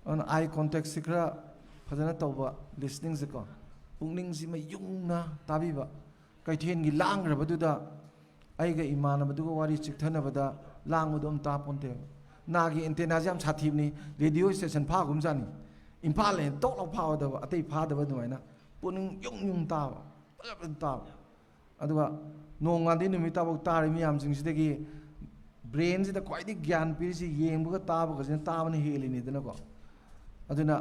on eye contact sikra phajana tawba listening se ko pungning si mai yungna tabiba kaithien gi langra baduda aiga imana baduga wari chikthana bada lang udom ta ponte nagi antenna jam chathibni radio station pha gum jani impal le tok lok pha da atei pha da dumaina puning yung ta ta aduga nongandi numita bok tar mi am sing sidagi brain sida kwaidi gyan pi si yengbuga taba ka sin tabani helini dana ko aduna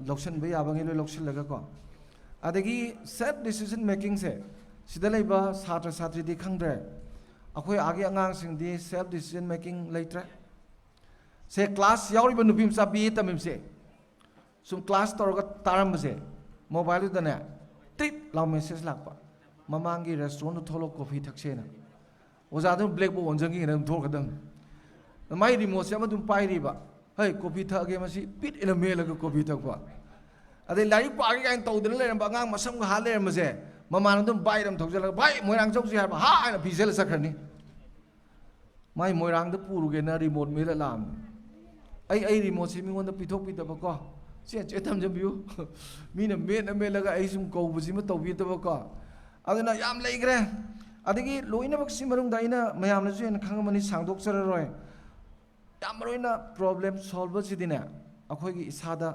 loction ba yaba ngi loction laga ko adagi self decision making se sida leiba satra satri di khangdre akhoi age angang sing di self decision making leitre se class yauri ba nupim sa bi tamim se sum class tor ga taram se mobile dana tip law message lakpa mamangi restaurant tholo coffee thaksena ozadun blackboard onjangi nam thor kadam mai remote se amadum pai riba hey coffee thage masi pit ina melaga coffee thakwa adai lai pa ga tau dana le ba ngang masam ga hale mase maman dum bai ram thokjala bai moirang chok si ha ha ina bisel sakrani mai moirang da puru ge na remote me la lam ai remote se mi ngon da pithok pi da ba ko se che tham jam biu mi na me la ga ai sum ko bu si ma tau bi da ba ko aduna yam leigre adigi loina bak si marung daina mayam na juin khangamani sangdok sararoi yam roina problem solve sidina akhoi gi isada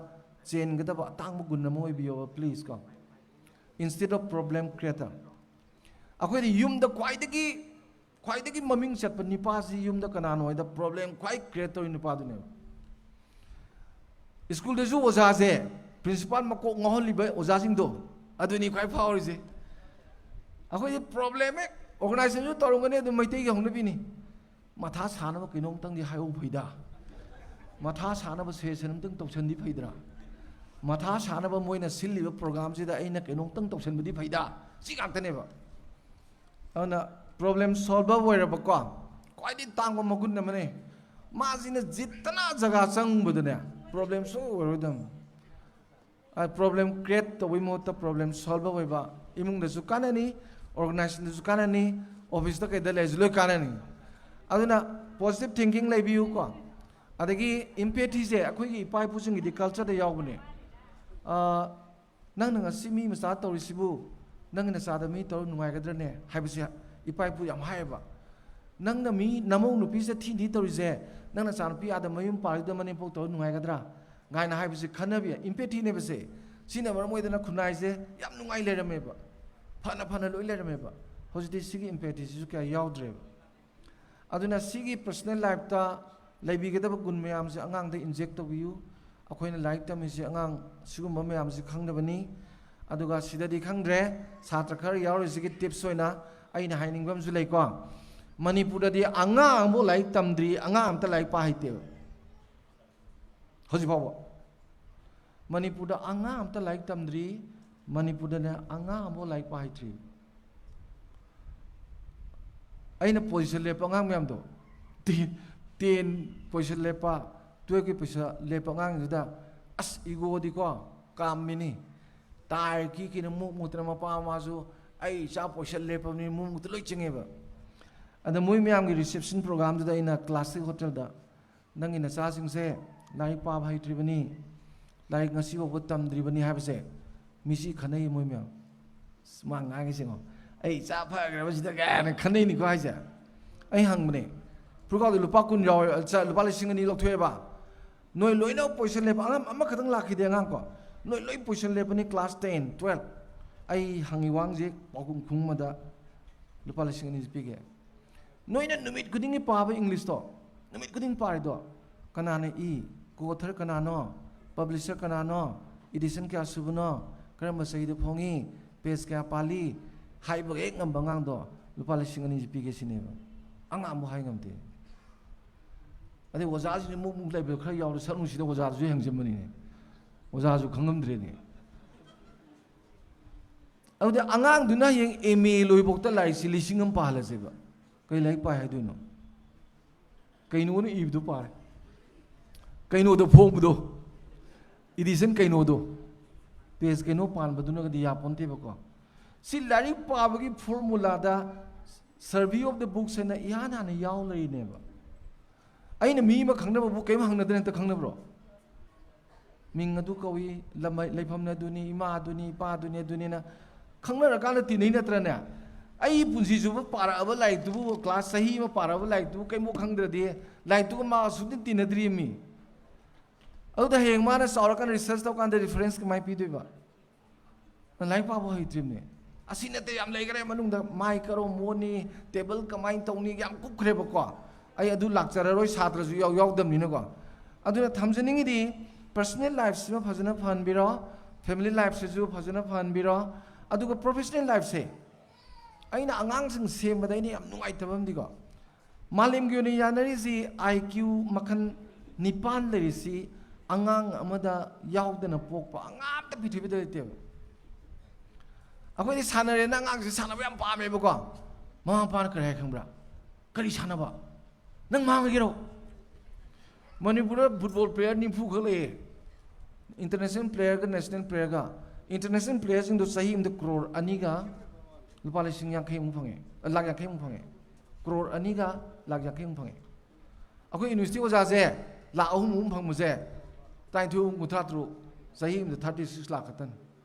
chen gada ba tang gun na moi biyo please ko instead of problem creator akhoi di yum da kwaidagi maming chat pa nipa si yum da kana noi da problem kwai creator nipa du ne school de ju oza se principal ma ko ngaholi ba oza sing do aduni kwai power je akhoi problem organization ju torungani adu Meitei gi hongna bini matha sana ba kinong tang di hayu phaida matha sana ba session tang toksan di phaidra matha sana ba moina silli ba program si da aina kinong tang toksan ba di phaida si gak tane ba ana problem solve ba ra ba ko kwai di tang ba magun na mane ma sina jitna jaga sang budane problem so rodam a problem create to we mota problem solve ba imung da su kanani organization da su kanani office da kai da lejlo kanani aduna positive thinking lai biu ko adagi empathy je akhoi gi pai pusing gi culture da yaw bune nang nang simi ma sa to risibu nang na sa da mi to nungai ga drane haibisi ipai pu yam haiba nang na mi namong nu pi se thi ni to rise nang na sa pi ada mayum pa da mane pok to nungai ga dra ngai na haibisi khanabi empathy ne bese sina mar moi da na khunai je yam nungai le rame ba phana loi le rame ba hojiti sigi empathy su kya yaw dre aduna sigi personal life ta laibi ga da gun mayam se angang da inject to biu akhoina like ta mi se angang sigum ma mayam se khang da bani aduga sida di khangdre satra khar yaw sigi tips hoina aina haining bam su lai ko manipur da di angang mo like tamdri angang am ta like pa haite hoji bawa manipur da angang am ta like tamdri manipur da na angang mo like pa haitri aina position le pa ngang myam do 10 position le pa 12 ki pisa le pa ngang da as ego di ko kam mini tai ki na mu tra ma pa ma su ai cha position le pa ni mu loi chinge ba and moi myam gi reception program da ina classic hotel da nang ina sa sing se lai pa bhai tri bani lai ngasi bo tam dri bani ha se misi khanai moi myam smang ngai singo ai cha pha ga ba sida ga na khanai ni ko ha ja ai hang mane pruka lu pa kun yaw cha lu pa le sing ni lok thwe ba noi loi no position le pa am ama khatang la khi de ngang ko noi loi position le pani class 10 12 ai hangi wang je pagum khung ma da lu pa le sing ni speak noi na numit kuding ni pa ba english to numit kuding pa ri do kana ne I ko author kana no publisher kana no edition kya subuno karam sai de phongi page kya pali hai ba ek ngam bangang do lu pa le sing ni speak ke sine ba anga mo hai ngam te ade oza ji mu lai be khra yaw sa nu si de oza ju hang jim ni oza ju khangam dre ni ade angang du na yeng eme loi bok ta lai si lising am pa la se ba kai lai pa hai du no kai no ni ib du pa kai no do phom bu do edition kai no do page kai no pan ba du na di ya pon te ba ko si lari pa ba gi formula da survey of the books na yana na yaw lai ne ba aina mi ma khangna ba bu kai ma hangna den ta khangna bro ꯃꯤꯡ ꯑꯗꯨ ꯀꯧꯏ ꯂꯩꯐꯝꯅ ꯑꯗꯨꯅꯤ ꯏꯃꯥ ꯑꯗꯨꯅꯤ ꯏꯄꯥ ꯑꯗꯨꯅꯤ ꯑꯗꯨꯅꯤꯅ ꯈꯪꯅꯔꯀꯥꯟꯗ ꯇꯤꯟꯅꯩ ꯅꯠꯇ꯭ꯔꯅꯦ ꯑꯩ ꯄꯨꯟꯁꯤꯁꯨꯕ ꯄꯥꯔꯛꯑꯕ ꯂꯥꯏꯔꯤꯛꯇꯨꯕꯨ class ꯆꯍꯤ ꯑꯃ ꯄꯥꯔꯛꯑꯕ ꯂꯥꯏꯔꯤꯛꯇꯨꯕꯨ ꯀꯩꯃꯨꯛ ꯈꯪꯗ꯭ꯔꯗꯤ ꯂꯥꯏꯔꯤꯛꯇꯨꯒ ꯃꯥ ꯁꯨꯡꯇꯤꯟ ꯇꯤꯟꯅꯗ꯭ꯔꯤꯃꯤ ꯑꯗꯨꯗ ꯍꯌꯦꯡ ꯃꯥꯅ ꯆꯥꯎꯔꯀꯥꯟꯗ ꯔꯤꯁꯔꯁ ꯇꯧꯀꯥꯟꯗ ꯔꯤꯐꯔꯦꯟꯁ ꯀꯃꯥꯏꯅ ꯄꯤꯗꯣꯏꯕ ꯂꯥꯏꯔꯤꯛ ꯄꯥꯕ ꯍꯩꯇ꯭ꯔꯤꯕꯅꯦ ꯑꯁꯤ ꯅꯠꯇꯦ ꯌꯥꯝ ꯂꯩꯈ꯭ꯔꯦ ꯃꯅꯨꯡꯗ ꯃꯥꯏ ꯀꯔꯣꯝ ꯃꯣꯠꯅꯤ ꯇꯦꯕꯜ ꯀꯃꯥꯏꯅ ꯇꯧꯅꯤ ꯌꯥꯝ ꯀꯨꯞꯈ꯭ꯔꯦꯕꯀꯣ ꯑꯩ ꯑꯗꯨ ꯂꯥꯛꯆꯔꯔꯣꯏ ꯁꯥꯇ꯭ꯔꯁꯨ ꯌꯥꯎꯗꯕꯅꯤꯅꯀꯣ ꯑꯗꯨꯅ ꯊꯝꯖꯅꯤꯡꯉꯤꯗꯤ ꯄꯔꯁꯣꯅꯦꯜ ꯂꯥꯏꯐꯁꯤꯃ ꯐꯖꯅ ꯐꯍꯟꯕꯤꯔꯣ ꯐꯦꯃꯤꯂꯤ ꯂꯥꯏꯐꯁꯤꯁꯨ ꯐꯖꯅ ꯐꯍꯟꯕꯤꯔꯣ ꯑꯗꯨꯒ ꯄ꯭ꯔꯣꯐꯦꯁꯅꯦꯜ ꯂꯥꯏꯐꯁꯦ ꯑꯩꯅ ꯑꯉꯥꯡꯁꯤꯡ ꯁꯦꯝꯕꯗ ꯑꯩꯅ ꯌꯥꯝ ꯅꯨꯡꯉꯥꯏꯇꯕ ꯑꯃꯗꯤꯀꯣ ꯃꯥꯂꯦꯝꯒꯤ ꯑꯣꯏꯅ ꯌꯥꯅꯔꯤꯁꯤ IQ ꯃꯈꯜ 9 ꯂꯩꯔꯤꯁꯤ ꯑꯉꯥꯡ ꯑꯃꯗ ꯌꯥꯎꯗꯅ ꯄꯣꯛꯄ ꯑꯉꯥꯡꯇ ꯄ꯭ꯔꯤꯊꯤꯕꯤꯗ ꯂꯩꯇꯦꯕ ꯑꯩꯈꯣꯏꯗꯤ ꯁꯥꯟꯅꯔꯦꯅ ꯑꯉꯥꯡꯁꯦ ꯁꯥꯟꯅꯕ ꯌꯥꯝ ꯄꯥꯝꯃꯦꯕꯀꯣ ꯃꯃꯥ ꯃꯄꯥꯅ ꯀꯔꯤ ꯍꯥꯏ ꯈꯪꯕ꯭ꯔꯥ ꯀꯔꯤ ꯁꯥꯟꯅꯕ ꯅꯪ ꯃꯥꯡꯉꯒꯦꯔꯣ ꯃꯅꯤꯄꯨꯔꯗ ꯐꯨꯠꯕꯣꯜ ꯄ꯭ꯂꯦꯌꯔ 90 ꯈꯛ ꯂꯩꯌꯦ ꯏꯟꯇꯔꯅꯦꯁꯅꯦꯜ ꯄ꯭ꯂꯦꯌꯔꯒ ꯅꯦꯁꯅꯦꯜ ꯄ꯭ꯂꯦꯌꯔꯒ ꯏꯟꯇꯔꯅꯦꯁꯅꯦꯜ ꯄ꯭ꯂꯦꯌꯔꯁꯤꯡꯗꯣ ꯆꯍꯤ ꯑꯃꯗ crore 2ꯒ ꯂꯨꯄꯥ 50,000 ꯐꯪꯉꯦ ꯂꯥꯛ 50,000 ꯐꯪꯉꯦ crore 2ꯒ ꯂꯥꯛ 50,000 ꯐꯪꯉꯦ ꯑꯩꯈꯣꯏ ꯌꯨꯅꯤꯚꯔꯁꯤꯇꯤ ꯑꯣꯖꯥꯁꯦ ꯂꯥꯛ 3 ꯐꯪꯕꯁꯦ 23 ꯆꯍꯤ ꯑꯃꯗ 36 ꯂꯥꯛ ꯈꯛꯇꯅꯤ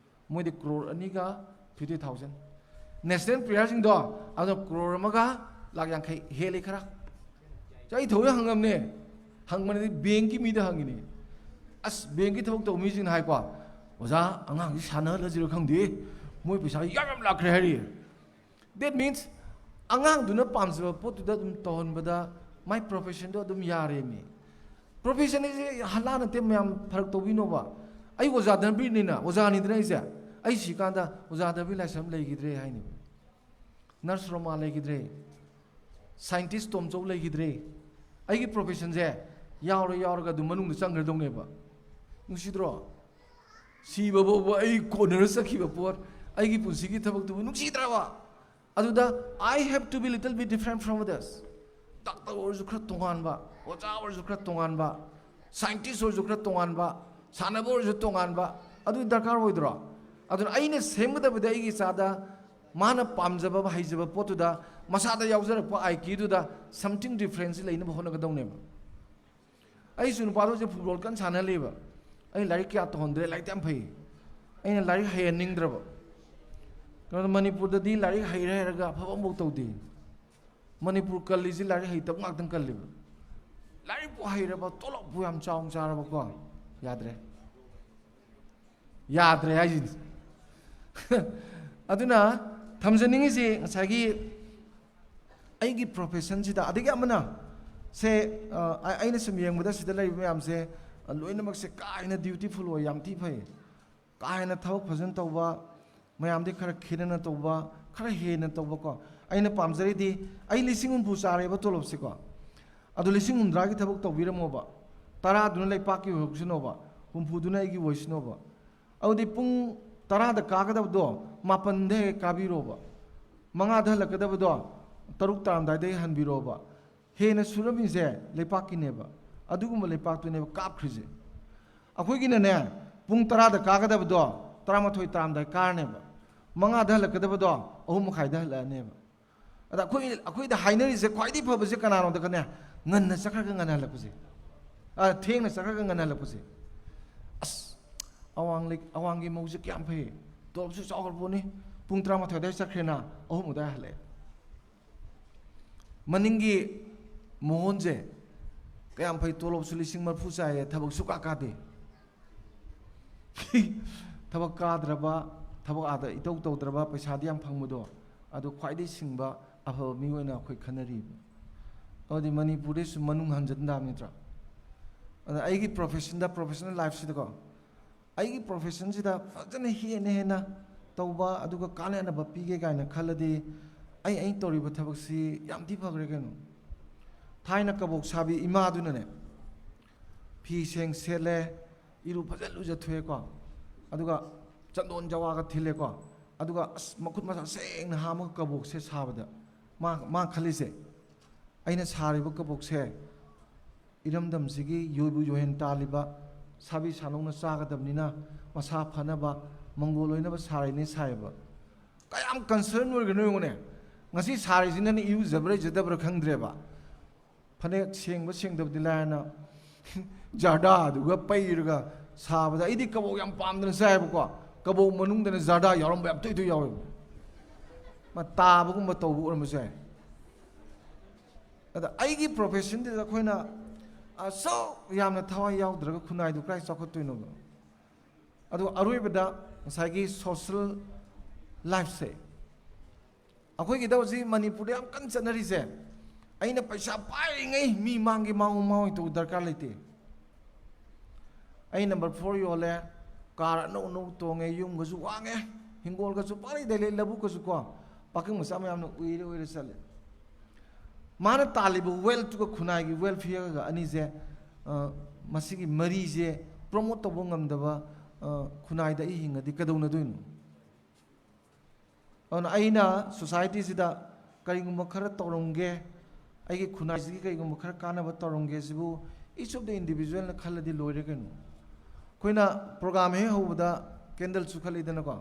ꯃꯣꯏꯗꯤ crore 2ꯒ 50,000 ꯅꯦꯁꯅꯦꯜ ꯄ꯭ꯂꯦꯌꯔꯁꯤꯡꯗꯣ ꯑꯗꯣ crore 1ꯒ ꯂꯥꯛ 50 ꯍꯦꯜꯂꯤ ꯈꯔ ꯑꯩ ꯊꯧꯅ ꯍꯪꯉꯝꯅꯦ ꯍꯪꯕꯅꯗꯤ ꯕꯦꯡꯀꯤ ꯃꯤꯗ ꯍꯪꯉꯤꯅꯦ ꯑꯁ ꯕꯦꯡꯀꯤ ꯊꯕꯛ ꯇꯧꯕ ꯃꯤꯁꯤꯡꯅ ꯍꯥꯏꯀꯣ ꯑꯣꯖꯥ ꯑꯉꯥꯡꯁꯤ ꯁꯥꯟꯅꯍꯜꯂꯁꯤꯔ ꯈꯪꯗꯦ ꯃꯣꯏ ꯄꯩꯁꯥ ꯌꯥꯝ ꯂꯥꯛꯈ꯭ꯔꯦ ꯍꯥꯏꯔꯤ ꯗꯦꯠ ꯃꯤꯟꯁ ꯑꯉꯥꯡꯗꯨꯅ ꯄꯥꯝꯖꯕ ꯄꯣꯠꯇꯨꯗ ꯑꯗꯨꯝ ꯇꯧꯍꯟꯕꯗ ꯃꯥꯏ ꯄ꯭ꯔꯣꯐꯦꯁꯟꯗꯣ ꯑꯗꯨꯝ ꯌꯥꯔꯦꯃꯤ ꯄ꯭ꯔꯣꯐꯦꯁꯟꯁꯦ ꯍꯜꯂꯥ ꯅꯠꯇꯦ ꯃꯌꯥꯝ ꯐꯔꯛ ꯇꯧꯕꯤꯅꯣꯕ ꯑꯩ ꯑꯣꯖꯥꯗꯅꯕꯤꯅꯤꯅ ꯑꯣꯖꯥꯅꯤꯗꯅ ꯑꯩꯁꯦ ꯑꯩ ꯁꯤꯀꯥꯟꯗ ꯑꯣꯖꯥꯗꯕꯤ ꯂꯥꯏꯁ꯭ꯔꯝ ꯂꯩꯈꯤꯗ꯭ꯔꯦ ꯍꯥꯏꯅꯤ ꯅꯔꯁ ꯔꯣꯃꯥ ꯂꯩꯈꯤꯗ꯭ꯔꯦ ꯁꯥꯏꯟꯇꯤꯁ ꯇꯣꯝꯆꯧ ꯂꯩꯈꯤꯗ꯭ꯔꯦ ꯑꯩꯒꯤ ꯄ꯭ꯔꯣꯐꯦꯁꯟꯁꯦ ꯌꯥꯎꯔꯒ ꯑꯗꯨꯝ ꯃꯅꯨꯡꯗ ꯆꯪꯈ꯭ꯔꯗꯧꯅꯦꯕ ꯅꯨꯡꯁꯤꯗ꯭ꯔꯣ ꯁꯤꯕ ꯐꯥꯎꯕ ꯑꯩ ꯀꯣꯟꯅꯔ ꯆꯠꯈꯤꯕ ꯄꯣꯠ ꯑꯩꯒꯤ ꯄꯨꯟꯁꯤꯒꯤ ꯊꯕꯛꯇꯨꯕꯨ ꯅꯨꯡꯁꯤꯗ꯭ꯔꯕ ꯑꯗꯨꯗ I have to be little bit different from others doctor ꯑꯣꯏꯔꯁꯨꯈꯔ ꯇꯣꯉꯥꯟꯕ ꯑꯣꯖꯥ ꯑꯣꯏꯔꯁꯨ ꯈꯔ ꯇꯣꯉꯥꯟꯕ ꯁꯥꯏꯟꯇꯤꯁ ꯑꯣꯏꯔꯁꯨꯈꯔ ꯇꯣꯉꯥꯟꯕ ꯁꯥꯟꯅꯕ ꯑꯣꯏꯔꯁꯨ ꯇꯣꯉꯥꯟꯕ ꯑꯗꯨ ꯗꯔꯀꯥꯔ ꯑꯣꯏꯗ꯭ꯔꯣ ꯑꯗꯨꯅ ꯑꯩꯅ ꯁꯦꯝꯒꯗꯕꯗꯤ ꯑꯩꯒꯤ ꯏꯆꯥꯗ ꯃꯥꯅ ꯄꯥꯝꯖꯕ ꯍꯩꯖꯕ ꯄꯣꯠꯇꯨꯗ ꯃꯁꯥꯗ ꯌꯥꯎꯖꯔꯛꯄ IQꯗꯨꯗ something difference ꯂꯩꯅꯕ ꯍꯣꯠꯅꯒꯗꯧꯅꯦꯕ ꯑꯩꯁꯨ ꯅꯨꯄꯥꯗꯣ ꯍꯧꯖꯤꯛ ꯐꯨꯠꯕꯣꯜ ꯀꯟꯅ ꯁꯥꯟꯅꯍꯜꯂꯤꯕ ꯑꯩ ꯂꯥꯏꯔꯤꯛ ꯀꯌꯥ ꯇꯧꯍꯟꯗ꯭ꯔꯦ ꯂꯥꯏꯔꯤꯛ ꯌꯥꯝ ꯐꯩ ꯑꯩꯅ ꯂꯥꯏꯔꯤꯛ ꯍꯩꯍꯟꯅꯤꯡꯗ꯭ꯔꯕ ꯀꯩꯅꯣ ꯃꯅꯤꯄꯨꯔꯗꯗꯤ ꯂꯥꯏꯔꯤꯛ ꯍꯩꯔꯒ ꯑꯐꯕ ꯑꯃꯐꯥꯎ ꯇꯧꯗꯦ ꯃꯅꯤꯄꯨꯔ ꯀꯜꯂꯤꯁꯤ ꯂꯥꯏꯔꯤꯛ ꯍꯩꯇꯕ ꯉꯥꯛꯇꯪ ꯀꯜꯂꯤꯕ ꯂꯥꯏꯔꯤꯛꯄꯨ ꯍꯩꯔꯕ ꯇꯣꯂꯣꯞꯄꯨ ꯌꯥꯝ ꯆꯥꯎꯅ ꯆꯥꯔꯕꯀꯣ ꯌꯥꯗ꯭ꯔꯦ ꯍꯥꯏꯁꯤꯅꯤ ꯑꯗꯨꯅ ꯊꯝꯖꯅꯤꯡꯉꯤꯁꯤ ꯉꯁꯥꯏꯒꯤ ꯑꯩꯒꯤ ꯄ꯭ꯔꯣꯐꯦꯁꯟꯁꯤꯗ ꯑꯗꯒꯤ ꯑꯃꯅ ꯁꯦ ꯑꯩꯅ ꯁꯨꯝ ꯌꯦꯡꯕꯗ ꯁꯤꯗ ꯂꯩꯔꯤꯕ ꯃꯌꯥꯝꯁꯦ ꯂꯣꯏꯅꯃꯛꯁꯦ ꯀꯥ ꯍꯦꯟꯅ ꯗ꯭ꯌꯨꯇꯤꯐꯨꯜ ꯑꯣꯏ ꯌꯥꯝ ꯊꯤ ꯐꯩ ꯀꯥ ꯍꯦꯟꯅ ꯊꯕꯛ ꯐꯖꯅ ꯇꯧꯕ ꯃꯌꯥꯝꯗꯤ ꯈꯔ ꯈꯦꯠꯅꯅ ꯇꯧꯕ ꯈꯔ ꯍꯦꯟꯅ ꯇꯧꯕꯀꯣ ꯑꯩꯅ ꯄꯥꯝꯖꯔꯤꯗꯤ ꯑꯩ 50,000 ꯆꯥꯔꯦꯕ ꯇꯣꯂꯣꯞꯁꯤꯀꯣ ꯑꯗꯨ 50,000ꯒꯤ ꯊꯕꯛ ꯇꯧꯕꯤꯔꯝꯃꯣꯕ 10 ꯂꯩꯄꯥꯛꯀꯤ ꯑꯣꯏꯍꯧꯁꯅꯣꯕ 60 ꯑꯩꯒꯤ ꯑꯣꯏꯁꯅꯣꯕ ꯑꯗꯨꯗꯤ ꯄꯨꯡ 10ꯗ ꯀꯥꯒꯗꯕꯗꯣ 7ꯗ ꯍꯦꯛ ꯀꯥꯕꯤꯔꯣꯕ 5ꯗ ꯍꯜꯂꯛꯀꯗꯕꯗꯣ 6 ꯇꯥꯔꯝꯗꯥꯏꯗ ꯍꯦꯛ ꯍꯟꯕꯤꯔꯣꯕ ꯍꯦꯟꯅ ꯁꯨꯔꯝꯃꯤꯁꯦ ꯂꯩꯄꯥꯛꯀꯤꯅꯦꯕ ꯑꯗꯨꯒꯨꯝꯕ ꯂꯩꯄꯥꯛꯇꯨꯅꯦꯕ ꯀꯥꯞꯈ꯭ꯔꯤꯁꯦ ꯑꯩꯈꯣꯏꯒꯤꯅꯅꯦ ꯄꯨꯡ 10ꯗ ꯀꯥꯒꯗꯕꯗꯣ 11 ꯇꯥꯔꯝꯗꯥꯏ ꯀꯥꯔꯅꯦꯕ 5ꯗ ꯍꯜꯂꯛꯀꯗꯕꯗꯣ 3:30ꯗ ꯍꯜꯂꯛꯑꯅꯦꯕ ꯑꯗ ꯑꯩꯈꯣꯏꯗ ꯍꯥꯏꯅꯔꯤꯁꯦ ꯈ꯭ꯋꯥꯏꯗꯒꯤ ꯐꯕꯁꯦ ꯀꯅꯥꯅꯣꯗꯀꯅꯦ ꯉꯟꯅ ꯆꯠꯈ꯭ꯔꯒ ꯉꯟꯅ ꯍꯜꯂꯛꯄꯁꯦ ꯊꯦꯡꯅ ꯆꯠꯈ꯭ꯔꯒ ꯉꯟꯅ ꯍꯜꯂꯛꯄꯁꯦ ꯑꯁ ꯑꯋꯥꯡꯒꯤ ꯃꯧꯁꯦ ꯀꯌꯥꯝ ꯐꯩ ꯇꯣꯂꯣꯞꯁꯨ ꯆꯥꯎꯈ꯭ꯔ ꯄꯣꯠꯅꯤ ꯄꯨꯡ 11 ꯑꯗꯨꯋꯥꯏ ꯆꯠꯈ꯭ꯔꯦꯅ 3 ꯑꯗꯨꯋꯥꯏ ꯍꯜꯂꯛꯑꯦ ꯃꯅꯤꯡꯒꯤ ꯃꯣꯍꯣꯟꯁꯦ ꯀꯌꯥꯝ ꯐꯩ ꯇꯣꯂꯣꯞꯁꯨ 40,000 ꯆꯥꯏꯌꯦ ꯊꯕꯛ ꯁꯨꯀꯥ ꯀꯥꯗꯦ ꯊꯕꯛ ꯀꯥꯗ꯭ꯔꯕ ꯊꯕꯛ ꯑꯥꯗ ꯏꯇꯧ ꯇꯧꯗ꯭ꯔꯕ ꯄꯩꯁꯥꯗꯤ ꯌꯥꯝ ꯐꯪꯕꯗꯣ ꯑꯗꯨ ꯈ꯭ꯋꯥꯏꯗꯒꯤ ꯁꯤꯡꯕ ꯑꯐꯕ ꯃꯤ ꯑꯣꯏꯅ ꯑꯩꯈꯣꯏ ꯈꯟꯅꯔꯤꯕ ꯑꯗꯨꯗꯤ ꯃꯅꯤꯄꯨꯔꯗꯁꯨ ꯃꯅꯨꯡ ꯍꯟꯖꯤꯟꯗꯕ ꯅꯠꯇ꯭ꯔꯥ ꯑꯗ ꯑꯩꯒꯤ ꯄ꯭ꯔꯣꯐꯦꯁꯅꯦꯜ ꯂꯥꯏꯐꯁꯤꯗꯀꯣ ꯑꯩꯒꯤ ꯄ꯭ꯔꯣꯐꯦꯁꯟꯁꯤꯗ ꯐꯖꯅ ꯍꯦꯟꯅ ꯇꯧꯕ ꯑꯗꯨꯒ ꯀꯥꯟꯅꯅꯕ ꯄꯤꯒꯦ ꯀꯥꯏꯅ ꯈꯜꯂꯗꯤ ꯑꯩꯅ ꯇꯧꯔꯤꯕ ꯊꯕꯛꯁꯤ ꯌꯥꯝ ꯊꯤ ꯐꯈ꯭ರೆ ꯀꯩꯅꯣ ꯊꯥꯏꯅ ꯀꯕꯣꯛ ꯁꯥꯕꯤ ꯏꯃꯥꯗꯨꯅꯅꯦ ꯐꯤ ꯁꯦꯡ ꯁꯦꯠꯂꯦ ꯏꯔꯨ ꯐꯖꯅ ꯂꯨꯖꯊꯣꯛꯑꯦꯀꯣ ꯑꯗꯨꯒ ꯆꯟꯗꯣꯟ ꯖꯋꯥꯒ ꯊꯤꯜꯂꯦꯀꯣ ꯑꯗꯨꯒ ꯑꯁ ꯃꯈꯨꯠ ꯃꯁꯥ ꯁꯦꯡꯅ ꯍꯥꯝꯃꯒ ꯀꯕꯣꯛꯁꯦ ꯁꯥꯕꯗ ꯃꯥ ꯈꯜꯂꯤꯁꯦ ꯑꯩꯅ ꯁꯥꯔꯤꯕ ꯀꯕꯣꯛꯁꯦ ꯏꯔꯝꯗꯝꯁꯤꯒꯤ ꯌꯣꯏꯕꯨ ꯌꯣꯏꯍꯟ ꯇꯥꯜꯂꯤꯕ ꯁꯥꯕꯤ ꯁꯥꯅꯧꯅ ꯆꯥꯒꯗꯕꯅꯤꯅ ꯃꯁꯥ ꯐꯅꯕ ꯃꯪꯒꯣꯜ ꯑꯣꯏꯅꯕ ꯁꯥꯔꯤꯅꯤ ꯁꯥꯏꯌꯦꯕ ꯀꯌꯥꯝ ꯀꯟꯁꯔꯟ ꯑꯣꯏꯒꯅꯣ ꯌꯦꯡꯉꯨꯅꯦ ꯉꯁꯤ ꯁꯥꯔꯤꯁꯤꯅꯅꯦ ꯏꯔꯨꯖꯕ꯭ꯔꯥ ꯏꯖꯗꯕ꯭ꯔꯥ ꯈꯪꯗ꯭ꯔꯦꯕ ꯐꯅꯦꯛ ꯁꯦꯡꯕ ꯁꯦꯡꯗꯕꯗꯤ ꯂꯥꯏꯔꯅ ꯖꯥꯔꯗꯥꯗꯨꯒ ꯄꯩꯔꯒ ꯁꯥꯕꯗ ꯑꯩꯗꯤ ꯀꯕꯣꯛ ꯌꯥꯝ ꯄꯥꯝꯗꯅ ꯆꯥꯏꯕꯀꯣ ꯀꯕꯣꯛ ꯃꯅꯨꯡꯗꯅ ꯖꯔꯗꯥ ꯌꯥꯎꯔꯝꯕ ꯌꯥꯝ ꯇꯣꯏ ꯌꯥꯎꯋꯦꯕ ꯃꯥ ꯇꯥꯕꯒꯨꯝꯕ ꯇꯧꯕ ꯑꯣꯏꯔꯝꯕꯁꯨ ꯌꯥꯏ ꯑꯗ ꯑꯩꯒꯤ ꯄ꯭ꯔꯣꯐꯦꯁꯟꯗꯨꯗ ꯑꯩꯈꯣꯏꯅ ꯑꯁꯨꯛ ꯌꯥꯝꯅ ꯊꯋꯥꯏ ꯌꯥꯎꯗ꯭ꯔꯒ ꯈꯨꯟꯅꯥꯏꯗꯨ ꯀꯗꯥꯏ ꯆꯥꯎꯈꯠꯇꯣꯏꯅꯣꯕ ꯑꯗꯨ ꯑꯔꯣꯏꯕꯗ ꯉꯁꯥꯏꯒꯤ ꯁꯣꯁꯦꯜ ꯂꯥꯏꯐꯁꯦ ꯑꯩꯈꯣꯏꯒꯤꯗ ꯍꯧꯖꯤꯛ ꯃꯅꯤꯄꯨꯔꯗ ꯌꯥꯝ ꯀꯟꯅ ꯆꯠꯅꯔꯤꯁꯦ ꯑꯩꯅ ꯄꯩꯁꯥ ꯄꯥꯏꯔꯤꯉꯩ ꯃꯤ ꯃꯥꯡꯒꯤ ꯃꯥꯡꯉꯣꯏ ꯇꯧꯕ ꯗꯔꯀꯥꯔ ꯂꯩꯇꯦ ꯑꯩ ꯅꯝꯕꯔ 4 ꯌꯣꯜꯂꯦ ꯀꯥꯔ ꯑꯅꯧ ꯇꯣꯡꯉꯦ ꯌꯨꯝꯒꯁꯨ ꯋꯥꯡꯉꯦ ꯍꯤꯡꯒꯣꯜꯒꯁꯨ ꯄꯥꯔꯤꯗ ꯂꯩ ꯂꯧꯕꯨꯛꯀꯁꯨ ꯀꯣ ꯄꯥꯈꯪ ꯃꯆꯥ ꯃꯌꯥꯝꯅ ꯎꯏꯔ ꯆꯠꯂꯦ ꯃꯥꯅ ꯇꯥꯜꯂꯤꯕ ꯋꯦꯜꯇꯨꯒ ꯈꯨꯟꯅꯥꯏꯒꯤ ꯋꯦꯜꯐꯤꯌꯔꯒ ꯑꯅꯤꯁꯦ ꯃꯁꯤꯒꯤ ꯃꯔꯤꯁꯦ ꯄ꯭ꯔꯣꯃꯣꯠ ꯇꯧꯕ ꯉꯝꯗꯕ ꯈꯨꯟꯅꯥꯏꯗ ꯑꯩ ꯍꯤꯡꯉꯗꯤ ꯀꯩꯗꯧꯅꯗꯣꯏꯅꯣ ꯑꯗꯨꯅ ꯑꯩꯅ ꯁꯣꯁꯥꯏꯇꯤꯁꯤꯗ ꯀꯔꯤꯒꯨꯝꯕ ꯈꯔ ꯇꯧꯔꯝꯒꯦ ꯑꯩꯒꯤ ꯈꯨꯟꯅꯥꯏꯁꯤꯒꯤ ꯀꯔꯤꯒꯨꯝꯕ ꯈꯔ ꯀꯥꯟꯅꯕ ꯇꯧꯔꯝꯒꯦ ꯁꯤꯕꯨ ꯏꯆ ꯑꯣꯐ ꯗ ꯏꯟꯗꯤꯕꯤꯖꯨꯋꯦꯜꯅ ꯈꯜꯂꯗꯤ ꯂꯣꯏꯔꯦ ꯀꯩꯅꯣ ꯑꯩꯈꯣꯏꯅ ꯄ꯭ꯔꯣꯒ꯭ꯔꯥꯝ ꯍꯦꯛ ꯍꯧꯕꯗ ꯀꯦꯟꯗꯜ ꯆꯨꯈꯠꯂꯤꯗꯅꯀꯣ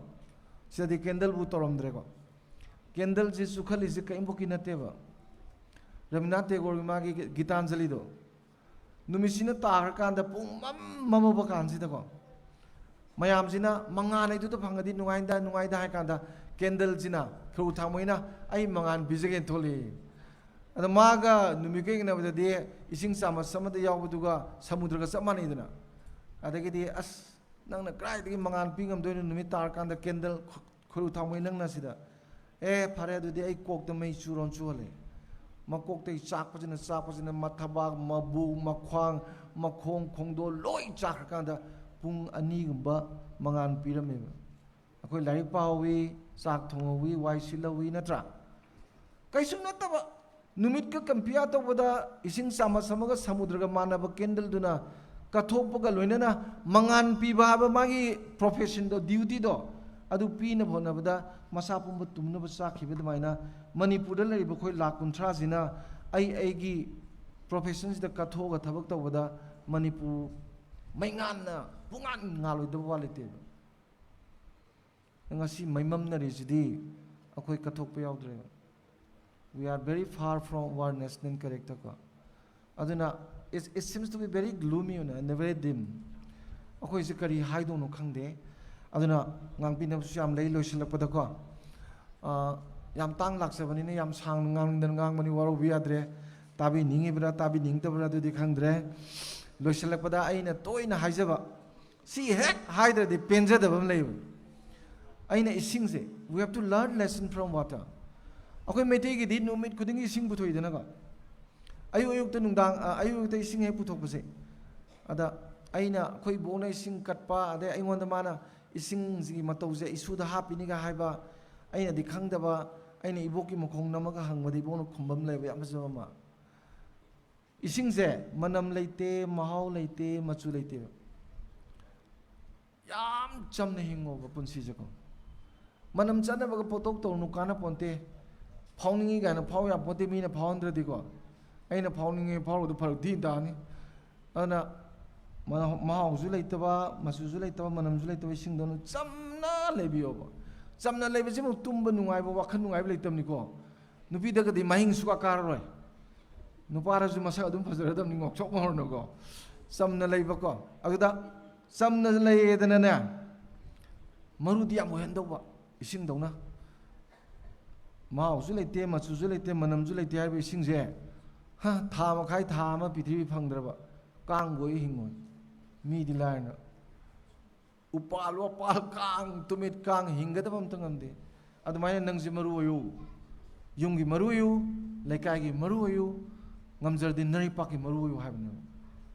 ꯁꯤꯗꯗꯤ ꯀꯦꯟꯗꯜꯕꯨ ꯇꯧꯔꯝꯗ꯭ꯔꯦꯀꯣ ꯀꯦꯟꯗꯜꯁꯤ ꯆꯨꯈꯠꯂꯤꯁꯤ ꯀꯔꯤꯝꯐꯥꯎꯀꯤ ꯅꯠꯇꯦꯕ ꯔꯕꯤꯟꯗ꯭ꯔꯅꯥꯊ ꯇꯦꯒꯣꯔꯒꯤ ꯃꯥꯒꯤ ꯒꯤꯇꯥꯟꯖꯂꯤꯗꯣ ꯅꯨꯃꯤꯠꯁꯤꯅ ꯇꯥꯈ꯭ꯔꯀꯥꯟꯗ ꯄꯨꯡ ꯃꯝꯃꯕ ꯀꯥꯟꯁꯤꯗꯀꯣ ꯃꯌꯥꯝꯁꯤꯅ ꯃꯉꯥꯜꯗꯨꯗ ꯐꯪꯉꯗꯤ ꯅꯨꯡꯉꯥꯏꯗ ꯍꯥꯏ ꯀꯥꯟꯗ ꯀꯦꯟꯗꯜꯁꯤꯅ ꯈꯨꯔꯨ ꯊꯥꯡꯃꯣꯏꯅ ꯑꯩ ꯃꯉꯥꯜ ꯄꯤꯖꯒꯦꯅ ꯊꯣꯛꯂꯛꯏ ꯑꯗ ꯃꯥꯒ ꯅꯨꯃꯤꯠꯀ ꯌꯦꯡꯅꯕꯗꯗꯤ ꯏꯁꯤꯡ ꯆꯥꯃꯁ ꯑꯃꯗ ꯌꯥꯎꯕꯗꯨꯒ ꯁꯃꯨꯗ꯭ꯔꯒ ꯆꯞ ꯃꯥꯟꯅꯩꯗꯅ ꯑꯗꯒꯤꯗꯤ ꯑꯁ ꯅꯪꯅ ꯀꯗꯥꯏꯗꯒꯤ ꯃꯉꯥꯜ ꯄꯤ ꯉꯝꯗꯣꯏꯅꯣ ꯅꯨꯃꯤꯠ ꯇꯥꯔꯀꯥꯟꯗ ꯀꯦꯟꯗꯜ ꯈꯨꯔꯨ ꯊꯥꯡꯃꯣꯏ ꯅꯪꯅ ꯁꯤꯗ ꯐꯔꯦ ꯑꯗꯨꯗꯤ ꯑꯩ ꯀꯣꯛꯇ ꯃꯩ ꯆꯨꯍꯜꯂꯦ ꯃꯀꯣꯛꯇꯩ ꯆꯥꯛꯄꯁꯤꯅ ꯃꯊꯕꯥꯛ ꯃꯕꯨ ꯃꯈ꯭ꯋꯥꯡ ꯃꯈꯣꯡ ꯈꯣꯡꯗꯣꯜ ꯂꯣꯏ ꯆꯥꯛꯈ꯭ꯔꯀꯥꯟꯗ ꯄꯨꯡ 2 ꯃꯉꯥꯜ ꯄꯤꯔꯝꯃꯦꯕ ꯑꯩꯈꯣꯏ ꯂꯥꯏꯔꯤꯛ ꯄꯥꯍꯧꯋꯤ ꯆꯥꯛ ꯊꯣꯡꯍꯧꯋꯤ ꯋꯥꯏ ꯁꯤꯜꯍꯧꯋꯤ ꯅꯠꯇ꯭ꯔꯥ ꯀꯩꯁꯨ ꯅꯠꯇꯕ ꯅꯨꯃꯤꯠꯀ ꯀꯝꯄꯤꯌꯥꯔ ꯇꯧꯕꯗ ꯏꯁꯤꯡ ꯆꯥꯃꯁ ꯑꯃꯒ ꯁꯃꯨꯗ꯭ꯔꯒ ꯃꯥꯟꯅꯕ ꯀꯦꯟꯗꯜꯗꯨꯅ ꯀꯠꯊꯣꯛꯄꯒ ꯂꯣꯏꯅꯅ ꯃꯉꯥꯜ ꯄꯤꯕ ꯍꯥꯏꯕ ꯃꯥꯒꯤ ꯄ꯭ꯔꯣꯐꯦꯁꯟꯗꯣ ꯗ꯭ꯌꯨꯇꯤꯗꯣ ꯑꯗꯨ ꯄꯤꯅꯕ ꯍꯣꯠꯅꯕꯗ ꯃꯁꯥ ꯄꯨꯝꯕ ꯇꯨꯝꯅꯕ ꯆꯥꯛꯈꯤꯕ ꯑꯗꯨꯃꯥꯏꯅ ꯃꯅꯤꯄꯨꯔꯗ ꯂꯩꯔꯤꯕ ꯑꯩꯈꯣই 1,60,000ꯁꯤꯅ ꯑꯩꯒꯤ ꯄ꯭ꯔꯣꯐꯦꯁꯟꯁꯤꯗ ꯀꯠꯊꯣꯛꯑꯒ ꯊꯕꯛ ꯇꯧꯕꯗ ꯃꯅꯤꯄꯨꯔ ꯃꯩꯉꯥꯟꯅ ꯉꯥꯜꯂꯣꯏꯗꯕ ꯋꯥ ꯂꯩꯇꯦꯕ ꯉꯁꯤ ꯃꯩꯃꯝꯅꯔꯤꯁꯤꯗꯤ ꯑꯩꯈꯣꯏ ꯀꯠꯊꯣꯛꯄ ꯌꯥꯎꯗ꯭ꯔꯦꯕ we are very far from our national character ko aduna it seems to be very gloomy and very dim akhoi se kari haidono khangde aduna ngangpinabsu yam lei loisilakpada ko yam tang laksabani ne yam sang ngangmani waro biadre tabi ningibra tabi ningtabra dudi khangdre loisilakpada aina toina haijaba si hek haidra penjadabam leiba aina isingse we have to learn lesson from water ꯑꯩꯈꯣꯏ ꯃꯩꯇꯩꯒꯤꯗꯤ ꯅꯨꯃꯤꯠ ꯈꯨꯗꯤꯡꯒꯤ ꯏꯁꯤꯡ ꯄꯨꯊꯣꯛꯏꯗꯅꯀꯣ ꯑꯌꯨꯛꯇ ꯅꯨꯡꯗꯥꯡ ꯑꯌꯨꯛꯇ ꯏꯁꯤꯡ ꯍꯦꯛ ꯄꯨꯊꯣꯛꯄꯁꯦ ꯑꯗ ꯑꯩꯅ ꯑꯩꯈꯣꯏ ꯕꯣꯛꯅ ꯏꯁꯤꯡ ꯀꯠꯄ ꯑꯗꯩ ꯑꯩꯉꯣꯟꯗ ꯃꯥꯅ ꯏꯁꯤꯡꯁꯤꯒꯤ ꯃꯇꯧꯁꯦ ꯏꯁꯨꯗ ꯍꯥꯞꯄꯤꯅꯤꯒ ꯍꯥꯏꯕ ꯑꯩꯅꯗꯤ ꯈꯪꯗꯕ ꯑꯩꯅ ꯏꯕꯣꯛꯀꯤ ꯃꯈꯣꯡ ꯅꯝꯃꯒ ꯍꯪꯕꯗ ꯏꯕꯣꯛꯅ ꯈꯨꯝꯕꯝ ꯂꯩꯕ ꯌꯥꯝ ꯐꯖꯕ ꯑꯃ ꯏꯁꯤꯡꯁꯦ ꯃꯅꯝ ꯂꯩꯇꯦ ꯃꯍꯥꯎ ꯂꯩꯇꯦ ꯃꯆꯨ ꯂꯩꯇꯦꯕ ꯌꯥꯝ ꯆꯝꯅ ꯍꯤꯡꯉꯣꯕ ꯄꯨꯟꯁꯤꯁꯦꯀꯣ ꯃꯅꯝ ꯆꯠꯅꯕꯒ ꯄꯣꯠꯇꯣꯛ ꯇꯧꯅꯨ ꯀꯥꯟꯅ ꯄꯣꯟꯇꯦ ꯐꯥꯎꯅꯤꯡꯉꯤ ꯀꯥꯏꯅ ꯐꯥꯎ ꯌꯥꯄꯣꯠꯇꯦ ꯃꯤꯅ ꯐꯥꯎꯍꯟꯗ꯭ꯔꯗꯤꯀꯣ ꯑꯩꯅ ꯐꯥꯎꯅꯤꯡꯉꯦ ꯐꯥꯎꯔꯨꯗ ꯐꯔꯛ ꯊꯤ ꯇꯥꯅꯤ ꯑꯗꯨꯅ ꯃꯍꯥꯎꯁꯨ ꯂꯩꯇꯕ ꯃꯆꯨꯁꯨ ꯂꯩꯇꯕ ꯃꯅꯝꯁꯨ ꯂꯩꯇꯕ ꯏꯁꯤꯡꯗꯧꯅ ꯆꯝꯅ ꯂꯩꯕꯤꯌꯣꯕ ꯆꯝꯅ ꯂꯩꯕꯁꯤꯃꯨꯛ ꯇꯨꯝꯕ ꯅꯨꯡꯉꯥꯏꯕ ꯋꯥꯈꯜ ꯅꯨꯡꯉꯥꯏꯕ ꯂꯩꯇꯕꯅꯤꯀꯣ ꯅꯨꯄꯤꯗꯒꯗꯤ ꯃꯍꯤꯡ ꯁꯨꯀꯥ ꯀꯥꯔꯔꯣꯏ ꯅꯨꯄꯥꯗꯁꯨ ꯃꯁꯛ ꯑꯗꯨꯝ ꯐꯖꯔꯗꯕꯅꯤ ꯉꯣꯛꯆꯣꯛ ꯉꯧꯔꯅꯀꯣ ꯆꯝꯅ ꯂꯩꯕꯀꯣ ꯑꯗꯨꯗ ꯆꯝꯅ ꯂꯩꯌꯦꯗꯅꯅꯦ ꯃꯔꯨꯗꯤ ꯌꯥꯝ ꯑꯣꯏꯍꯟꯗꯧꯕ ꯏꯁꯤꯡꯗꯧꯅ ꯃꯍꯥꯎꯁꯨ ꯂꯩꯇꯦ ꯃꯆꯨꯁꯨ ꯂꯩꯇꯦ ꯃꯅꯝꯁꯨ ꯂꯩꯇꯦ ꯍꯥꯏꯕ ꯏꯁꯤꯡꯁꯦ ꯊꯥ ꯃꯈꯥꯏ ꯊꯥ ꯑꯃ ꯄ꯭ꯔꯤꯊꯤꯕꯤ ꯐꯪꯗ꯭ꯔꯕ ꯀꯥꯡꯒꯣꯏ ꯍꯤꯡꯉꯣꯏ ꯃꯤꯗꯤ ꯂꯥꯏꯔꯅ ꯎꯄꯥꯜ ꯋꯥꯄꯥꯜ ꯀꯥꯡ ꯇꯨꯃꯤꯠ ꯀꯥꯡ ꯍꯤꯡꯒꯗꯕ ꯑꯝꯇ ꯉꯝꯗꯦ ꯑꯗꯨꯃꯥꯏꯅ ꯅꯪꯁꯦ ꯃꯔꯨ ꯑꯣꯏꯌꯨ ꯌꯨꯝꯒꯤ ꯃꯔꯨ ꯑꯣꯏꯌꯨ ꯂꯩꯀꯥꯏꯒꯤ ꯃꯔꯨ ꯑꯣꯏꯌꯨ ꯉꯝꯖꯔꯗꯤ ꯅꯔꯤꯄꯥꯛꯀꯤ ꯃꯔꯨ ꯑꯣꯏꯌꯨ ꯍꯥꯏꯕꯅꯦꯕ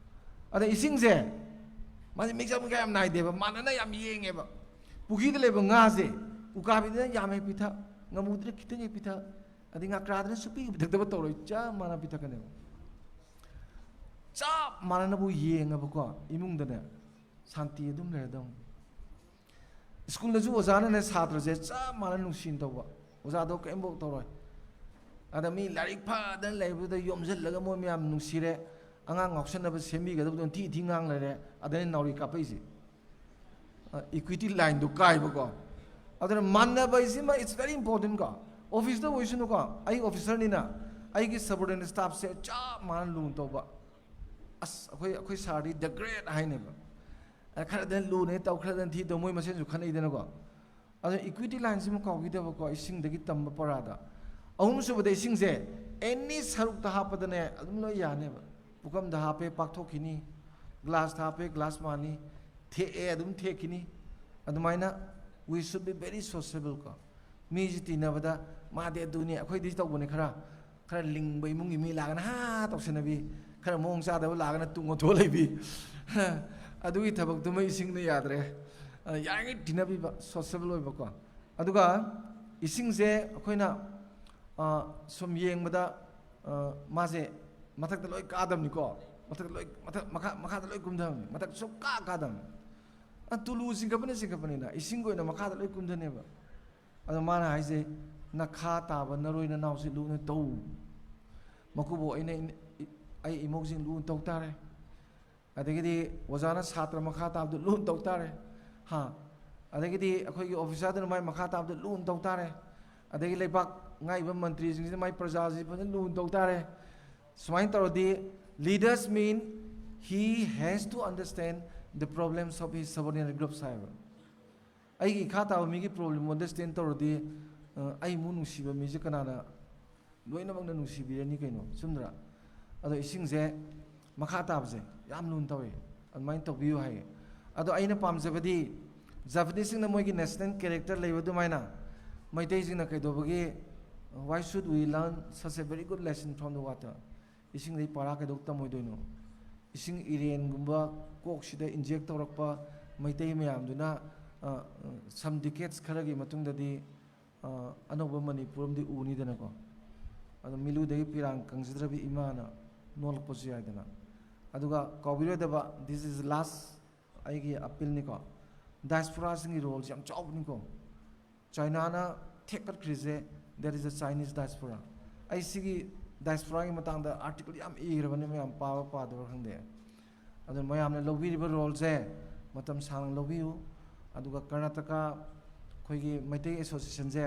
ꯑꯗ ꯏꯁꯤꯡꯁꯦ ꯃꯥꯁꯦ ꯃꯤꯛꯆꯞ ꯀꯌꯥ ꯌꯥꯝ ꯅꯥꯏꯗꯦꯕ ꯃꯥꯟꯅꯅ ꯌꯥꯝ ꯌꯦꯡꯉꯦꯕ ꯄꯨꯈ꯭ꯔꯤꯗ ꯂꯩꯕ ꯉꯥꯁꯦ ꯎꯀꯥꯕꯤꯗꯅ ꯌꯥꯝ ꯍꯦꯛ ꯄꯤꯊꯛ ꯉꯥꯃꯨꯗꯅ ꯈꯤꯇꯪ ꯍꯦꯛ ꯄꯤꯊꯛ ꯑꯗꯩ ꯉꯥꯀ꯭ꯔꯥꯗꯅ ꯁꯨꯄꯤꯒꯤ ꯄꯤꯊꯛꯇꯕ ꯇꯧꯔꯣꯏ ꯆꯞ ꯃꯥꯟꯅ ꯄꯤꯊꯛꯀꯅꯦꯕ ꯆꯞ ꯃꯥꯟꯅꯅꯕꯨ ꯌꯦꯡꯉꯕꯀꯣ ꯏꯃꯨꯡꯗꯅꯦ ꯁꯥꯟꯇꯤ ꯑꯗꯨꯝ ꯂꯩꯔꯗꯧꯅꯤ ꯁ꯭ꯀꯨꯜꯗꯁꯨ ꯑꯣꯖꯥꯅꯅꯦ ꯁꯥꯇ꯭ꯔꯁꯦ ꯆꯞ ꯃꯥꯟꯅ ꯅꯨꯡꯁꯤꯅ ꯇꯧꯕ ꯑꯣꯖꯥꯗꯣ ꯀꯔꯤꯝꯐꯥꯎ ꯇꯧꯔꯣꯏ ꯑꯗ ꯃꯤ ꯂꯥꯏꯔꯤꯛ ꯐꯗꯅ ꯂꯩꯕꯗꯨꯗ ꯌꯣꯝꯁꯤꯜꯂꯒ ꯃꯣꯏ ꯃꯌꯥꯝ ꯅꯨꯡꯁꯤꯔꯦ ꯑꯉꯥꯡ ꯉꯥꯎꯁꯟꯅꯕ ꯁꯦꯝꯕꯤꯒꯗꯕꯗꯣ ꯊꯤ ꯉꯥꯡ ꯂꯩꯔꯦ ꯑꯗꯩ ꯅꯥꯎꯔꯤ ꯀꯥꯞꯄꯛꯏꯁꯦ ꯏꯀ꯭ꯋꯤꯇꯤ ꯂꯥꯏꯟꯗꯣ ꯀꯥꯏꯕꯀꯣ ꯑꯗꯨꯅ ꯃꯥꯟꯅꯕ ꯍꯥꯏꯁꯤꯃ ꯏꯠꯁ ꯚꯦꯔꯤ ꯏꯝꯄꯣꯔꯇꯦꯟ ꯀꯣ ꯑꯣꯐꯤꯁꯇ ꯑꯣꯏꯁꯅꯨꯀꯣ ꯑꯩ ꯑꯣꯐꯤꯁꯔꯅꯤꯅ ꯑꯩꯒꯤ ꯁꯕꯣꯔꯗꯤꯅꯦꯠ ꯁ꯭ꯇꯥꯐꯁꯦ ꯆꯞ ꯃꯥꯟꯅ ꯂꯨꯅ ꯇꯧꯕ ꯑꯁ ꯑꯩꯈꯣꯏ ꯁꯥꯔꯗꯤ ꯗ ꯒ꯭ꯔꯦꯠ ꯍꯥꯏꯅꯦꯕ ꯈꯔꯗꯅ ꯂꯨꯅ ꯇꯧ ꯈꯔꯗꯅ ꯊꯤ ꯇꯧ ꯃꯣꯏ ꯃꯁꯦꯟꯁꯨ ꯈꯟꯅꯩꯗꯅꯀꯣ ꯑꯗꯣ ꯏꯀ꯭ꯋꯤꯇꯤ ꯂꯥꯏꯟꯁꯤꯃ ꯀꯥꯎꯈꯤꯗꯕꯀꯣ ꯏꯁꯤꯡꯗꯒꯤ ꯇꯝꯕ ꯄꯔꯥꯗ ꯑꯍꯨꯝꯁꯨꯕꯗ ꯏꯁꯤꯡꯁꯦ ꯑꯦꯅꯤ ꯁꯔꯨꯛꯇ ꯍꯥꯞꯄꯗꯅꯦ ꯑꯗꯨꯝ ꯂꯣꯏ ꯌꯥꯅꯦꯕ ꯄꯨꯈꯝꯗ ꯍꯥꯞꯄꯦ ꯄꯥꯛꯊꯣꯛꯈꯤꯅꯤ ꯒ꯭ꯂꯥꯁꯇ ꯍꯥꯞꯄꯦ ꯒ꯭ꯂꯥꯁ ꯃꯥꯅꯤ ꯊꯦꯛꯑꯦ ꯑꯗꯨꯝ ꯊꯦꯛꯈꯤꯅꯤ ꯑꯗꯨꯃꯥꯏꯅ ꯋꯤ ꯁꯨꯗ ꯕꯤ ꯚꯦꯔꯤ ꯁꯣꯁꯤꯌꯦꯕꯜ ꯀꯣ ꯃꯤꯁꯤ ꯇꯤꯟꯅꯕꯗ ꯃꯥꯗꯤ ꯑꯗꯨꯅꯤ ꯑꯩꯈꯣꯏꯗꯤ ꯇꯧꯕꯅꯦ ꯈꯔ ꯂꯤꯡꯕ ꯏꯃꯨꯡꯒꯤ ꯃꯤ ꯂꯥꯛꯒꯅ ꯇꯧꯁꯟꯅꯕꯤ ꯈꯔ ꯃꯑꯣꯡ ꯆꯥꯗꯕ ꯂꯥꯛꯒꯅ ꯇꯨꯡ ꯑꯣꯟꯊꯣꯛꯑ ꯂꯩꯕꯤ ꯑꯗꯨꯒꯤ ꯊꯕꯛꯇꯨꯃ ꯏꯁꯤꯡꯅ ꯌꯥꯗ꯭ꯔꯦ ꯌꯥꯔꯤꯉꯩ ꯇꯤꯟꯅꯕꯤꯕ ꯁꯣꯁꯤꯌꯦꯕꯜ ꯑꯣꯏꯕꯀꯣ ꯑꯗꯨꯒ ꯏꯁꯤꯡꯁꯦ ꯑꯩꯈꯣꯏꯅ ꯁꯨꯝ ꯌꯦꯡꯕꯗ ꯃꯥꯁꯦ ꯃꯊꯛꯇ ꯂꯣꯏ ꯀꯥꯗꯕꯅꯤꯀꯣ ꯃꯊꯛꯇ ꯂꯣꯏ ꯃꯈꯥꯗ ꯂꯣꯏ ꯀꯨꯝꯊꯕꯅꯤ ꯃꯊꯛꯇ ꯁꯨꯝ ꯀꯥꯗꯕꯅꯤ ꯇꯨꯂꯨ ꯆꯤꯡꯈꯠꯄꯅꯤꯅ ꯏꯁꯤꯡꯒꯤ ꯑꯣꯏꯅ ꯃꯈꯥꯗ ꯂꯣꯏ ꯀꯨꯝꯊꯅꯦꯕ ꯑꯗꯣ ꯃꯥꯅ ꯍꯥꯏꯁꯦ ꯅꯈꯥ ꯇꯥꯕ ꯅꯔꯣꯏ ꯅꯅꯥꯎꯁꯤ ꯂꯨꯅ ꯇꯧ ꯃꯀꯨꯕꯣ ꯑꯩ ꯏꯃꯧꯁꯤꯡ ꯂꯨꯅ ꯇꯧ ꯇꯥꯔꯦ ꯑꯗꯒꯤꯗꯤ ꯑꯣꯖꯥꯅ ꯁꯥꯇ꯭ꯔ ꯃꯈꯥ ꯇꯥꯕꯗꯨ ꯂꯨꯅ ꯇꯧ ꯇꯥꯔꯦ ꯑꯗꯒꯤꯗꯤ ꯑꯩꯈꯣꯏꯒꯤ ꯑꯣꯐꯤꯁꯥꯔꯗꯨꯅ ꯃꯥꯏ ꯃꯈꯥ ꯇꯥꯕꯗꯨ ꯂꯨꯅ ꯇꯧ ꯇꯥꯔꯦ ꯑꯗꯒꯤ ꯂꯩꯕꯥꯛ ꯉꯥꯛꯏꯕ ꯃꯟꯇ꯭ꯔꯤꯁꯤꯡꯁꯤꯅ ꯃꯥꯏ ꯄ꯭ꯔꯖꯥꯁꯤ ꯐꯖꯅ ꯂꯨꯅ ꯇꯧ ꯇꯥꯔꯦ ꯁꯨꯃꯥꯏꯅ ꯇꯧꯔꯗꯤ leaders mean he has to understand the problems of his subordinate groups ꯍꯥꯏꯕ ꯑꯩꯒꯤ ꯏꯈꯥ ꯇꯥꯕ ꯃꯤꯒꯤ ꯄ꯭ꯔꯣꯕ꯭ꯂꯦꯝ ꯑꯟꯗꯔꯁꯇꯦꯟ ꯇꯧꯔꯗꯤ ꯑꯩꯃꯨꯛ ꯅꯨꯡꯁꯤꯕ ꯃꯤꯁꯦ ꯀꯅꯥꯅ ꯂꯣꯏꯅꯃꯛꯅ ꯅꯨꯡꯁꯤꯕꯤꯔꯅꯤ ꯀꯩꯅꯣ ꯆꯨꯝꯗ꯭ꯔꯥ ꯑꯗꯣ ꯏꯁꯤꯡꯁꯦ ꯃꯈꯥ ꯇꯥꯕꯁꯦ ꯌꯥꯝ ꯂꯨꯅ ꯇꯧꯋꯦ ꯑꯗꯨꯃꯥꯏꯅ ꯇꯧꯕꯤꯌꯨ ꯍꯥꯏꯌꯦ ꯑꯗꯣ ꯑꯩꯅ ꯄꯥꯝꯖꯕꯗꯤ ꯖꯄꯅꯤꯁꯁꯤꯡꯅ ꯃꯣꯏꯒꯤ ꯅꯦꯁꯅꯦꯜ ꯀꯦꯔꯦꯛꯇꯔ ꯂꯩꯕ ꯑꯗꯨꯃꯥꯏꯅ ꯃꯩꯇꯩꯁꯤꯡꯅ ꯀꯩꯗꯧꯕꯒꯤ why should we learn such a very good lesson from the water ꯏꯁꯤꯡꯗꯒꯤ ꯄꯔꯥ ꯀꯩꯗꯧ ꯇꯝꯃꯣꯏꯗꯣꯏꯅꯣ ꯏꯁꯤꯡ ꯏꯔꯦꯟꯒꯨꯝꯕ ꯀꯣꯛꯁꯤꯗ ꯏꯟꯖꯦꯛ ꯇꯧꯔꯛꯄ ꯃꯩꯇꯩ ꯃꯌꯥꯝꯗꯨꯅ ꯁꯝ ꯗꯤꯀꯦꯠꯁ ꯈꯔꯒꯤ ꯃꯇꯨꯡꯗꯗꯤ ꯑꯅꯧꯕ ꯃꯅꯤꯄꯨꯔ ꯑꯃꯗꯤ ꯎꯅꯤꯗꯅꯀꯣ ꯑꯗꯣ ꯃꯤꯂꯨꯗꯒꯤ ꯄꯤꯔꯥꯡ ꯀꯪꯖꯗ꯭ꯔꯕꯤ ꯏꯃꯥꯅ ꯅꯣꯜꯂꯛꯄꯁꯨ ꯌꯥꯏꯗꯅ ꯑꯗꯨꯒ ꯀꯥꯎꯕꯤꯔꯣꯏꯗꯕ ꯗꯤꯁ ꯏꯁ ꯂꯥꯁ ꯑꯩꯒꯤ ꯑꯄꯤꯜꯅꯤꯀꯣ ꯗꯥꯏꯁꯄꯣꯔꯥꯁꯤꯡꯒꯤ ꯔꯣꯜꯁꯦ ꯌꯥꯝ ꯆꯥꯎꯕꯅꯤꯀꯣ ꯆꯥꯏꯅꯥꯅ ꯊꯦꯛꯀꯠꯈ꯭ꯔꯤꯁꯦ ꯗꯦꯠ ꯏꯁ ꯗ ꯆꯥꯏꯅꯤꯁ ꯗꯥꯏꯁꯄꯣꯔꯥ ꯑꯩ ꯁꯤꯒꯤ ꯗꯥꯏꯁꯄꯣꯔꯥꯒꯤ ꯃꯇꯥꯡꯗ ꯑꯥꯔꯇꯤꯀꯜ ꯌꯥꯝ ꯏꯈ꯭ꯔꯕꯅꯤ ꯃꯌꯥꯝ ꯄꯥꯕ ꯄꯥꯗꯕ꯭ꯔꯥ ꯈꯪꯗꯦ ꯑꯗꯨ ꯃꯌꯥꯝꯅ ꯂꯧꯕꯤꯔꯤꯕ ꯔꯣꯜꯁꯦ ꯃꯇꯝ ꯁꯥꯡꯅ ꯂꯧꯕꯤꯌꯨ ꯑꯗꯨꯒ ꯀꯔꯅꯥꯇꯀꯥ ꯑꯩꯈꯣꯏꯒꯤ ꯃꯩꯇꯩ ꯑꯦꯁꯣꯁꯤꯌꯦꯁꯟꯁꯦ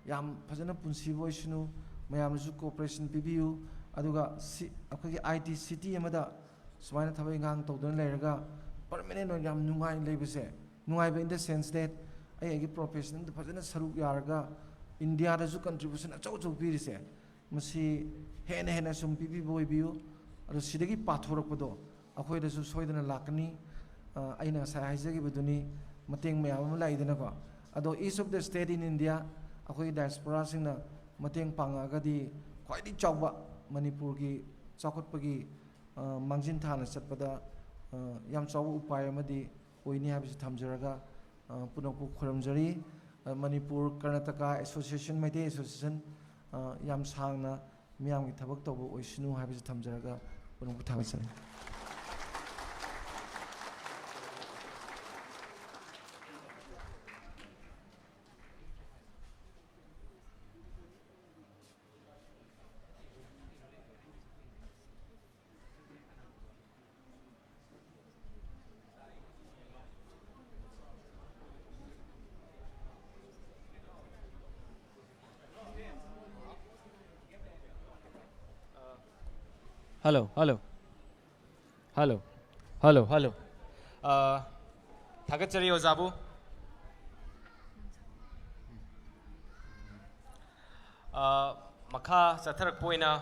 ꯌꯥꯝ ꯐꯖꯅ ꯄꯨꯟꯁꯤꯕ ꯑꯣꯏꯁꯅꯨ ꯃꯌꯥꯝꯅꯁꯨ ꯀooperation ꯄꯤꯕꯤꯌꯨ ꯑꯗꯨꯒ ꯑꯩꯈꯣꯏꯒꯤ IT ꯁꯤꯇꯤ ꯑꯃꯗ ꯁꯨꯃꯥꯏꯅ ꯊꯕꯛ ꯏꯪꯈꯥꯡ ꯇꯧꯗꯨꯅ ꯂꯩꯔꯒ ꯄꯔꯃꯅꯦꯟ ꯑꯣꯏꯅ ꯌꯥꯝ ꯅꯨꯡꯉꯥꯏꯅ ꯂꯩꯕꯁꯦ ꯅꯨꯡꯉꯥꯏꯕ ꯏꯟ ꯗ ꯁꯦꯟꯁ ꯗꯦꯠ ꯑꯩꯒꯤ ꯄ꯭ꯔꯣꯐꯦꯁꯟꯗ ꯐꯖꯅ ꯁꯔꯨꯛ ꯌꯥꯔꯒ ꯏꯟꯗꯤꯌꯥꯗꯁꯨ ꯀꯟꯇ꯭ꯔꯤꯕ꯭ꯌꯨꯁꯟ ꯑꯆꯧ ꯄꯤꯔꯤꯁꯦ ꯃꯁꯤ ꯍꯦꯟꯅ ꯁꯨꯝ ꯄꯤꯕꯤꯕ ꯑꯣꯏꯕꯤꯌꯨ ꯑꯗꯣ ꯁꯤꯗꯒꯤ ꯄꯥꯊꯣꯔꯛꯄꯗꯣ ꯑꯩꯈꯣꯏꯗꯁꯨ ꯁꯣꯏꯗꯅ ꯂꯥꯛꯀꯅꯤ ꯑꯩꯅ ꯉꯁꯥꯏ ꯍꯥꯏꯖꯈꯤꯕꯗꯨꯅꯤ ꯃꯇꯦꯡ ꯃꯌꯥꯝ ꯑꯃ ꯂꯥꯛꯏꯗꯅꯀꯣ ꯑꯗꯣ is of the state in India ꯑꯩꯈꯣꯏꯒꯤ ꯗꯥꯏꯁꯄꯣꯔꯥꯁꯤꯡꯅ ꯃꯇꯦꯡ ꯄꯥꯡꯉꯛꯑꯒꯗꯤ ꯈ꯭ꯋꯥꯏꯗꯒꯤ ꯆꯥꯎꯕ ꯃꯅꯤꯄꯨꯔꯒꯤ ꯆꯥꯎꯈꯠꯄꯒꯤ ꯃꯥꯡꯖꯤꯟ ꯊꯥꯅ ꯆꯠꯄꯗ ꯌꯥꯝ ꯆꯥꯎꯕ ꯎꯄꯥꯏ ꯑꯃꯗꯤ ꯑꯣꯏꯅꯤ ꯍꯥꯏꯕꯁꯤ ꯊꯝꯖꯔꯒ ꯄꯨꯝꯅꯃꯛꯄꯨ ꯈꯨꯔꯨꯝꯖꯔꯤ ꯃꯅꯤꯄꯨꯔ ꯀꯔꯅꯥꯇꯀꯥ ꯑꯦꯁꯣꯁꯤꯌꯦꯁꯟ ꯃꯩꯇꯩ ꯑꯦꯁꯣꯁꯤꯌꯦꯁꯟ ꯌꯥꯝ ꯁꯥꯡꯅ ꯃꯤꯌꯥꯝꯒꯤ ꯊꯕꯛ ꯇꯧꯕ ꯑꯣꯏꯁꯅꯨ ꯍꯥꯏꯕꯁꯤ ꯊꯝꯖꯔꯒ ꯄꯨꯝꯅꯃꯛꯄꯨ ꯊꯥꯒꯠꯆꯔꯤ Hello, hello, hello, hello, hello. Thakachari Ozabu. Makha Satharak Poina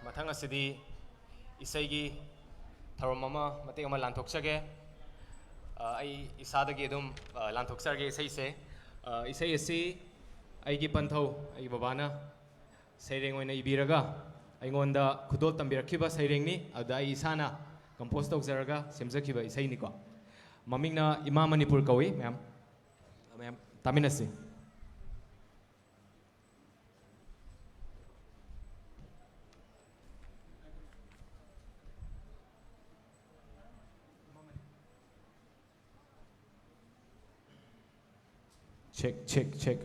Mathanga Sidi Isaigi Tharomama Mategama Lantoksage I Isadagi Dum Lantoksarge Isaise Isaisi Aigi Pantho Ai Babana Sayring when Ibiraga Aingonda Kudol Tambirakiba Sayringni Adai Isana Compost of Zaraga Semzakiba Isainiko Mamina Imamanipur Kawi ma'am Taminasi Check.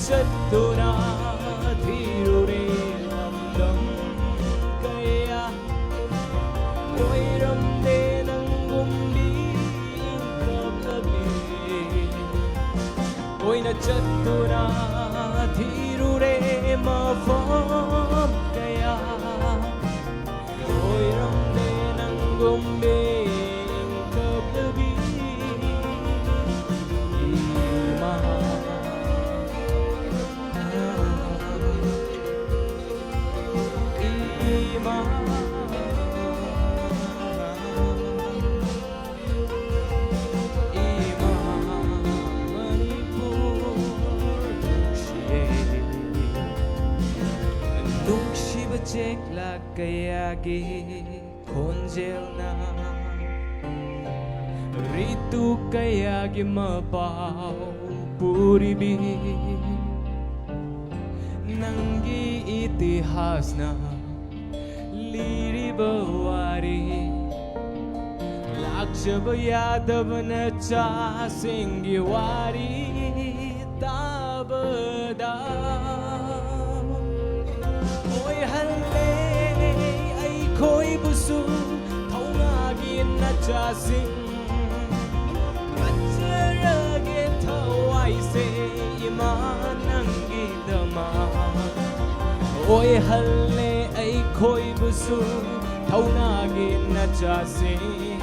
chattuna thirure lamdam kaya oiramde nangumbi kapkabi oina chattuna thirure mafam kaya oiramde nangumbi kapkabi Chekla kayagi konjelna ritu kayagi mapau puribi nangi itihasna liriba wari lakshaba yadavana chasingi wari tabada Koi busu thonagi na chasing kacharage thawai se imanangi dama oi halle ai koi busu thonagi na chasing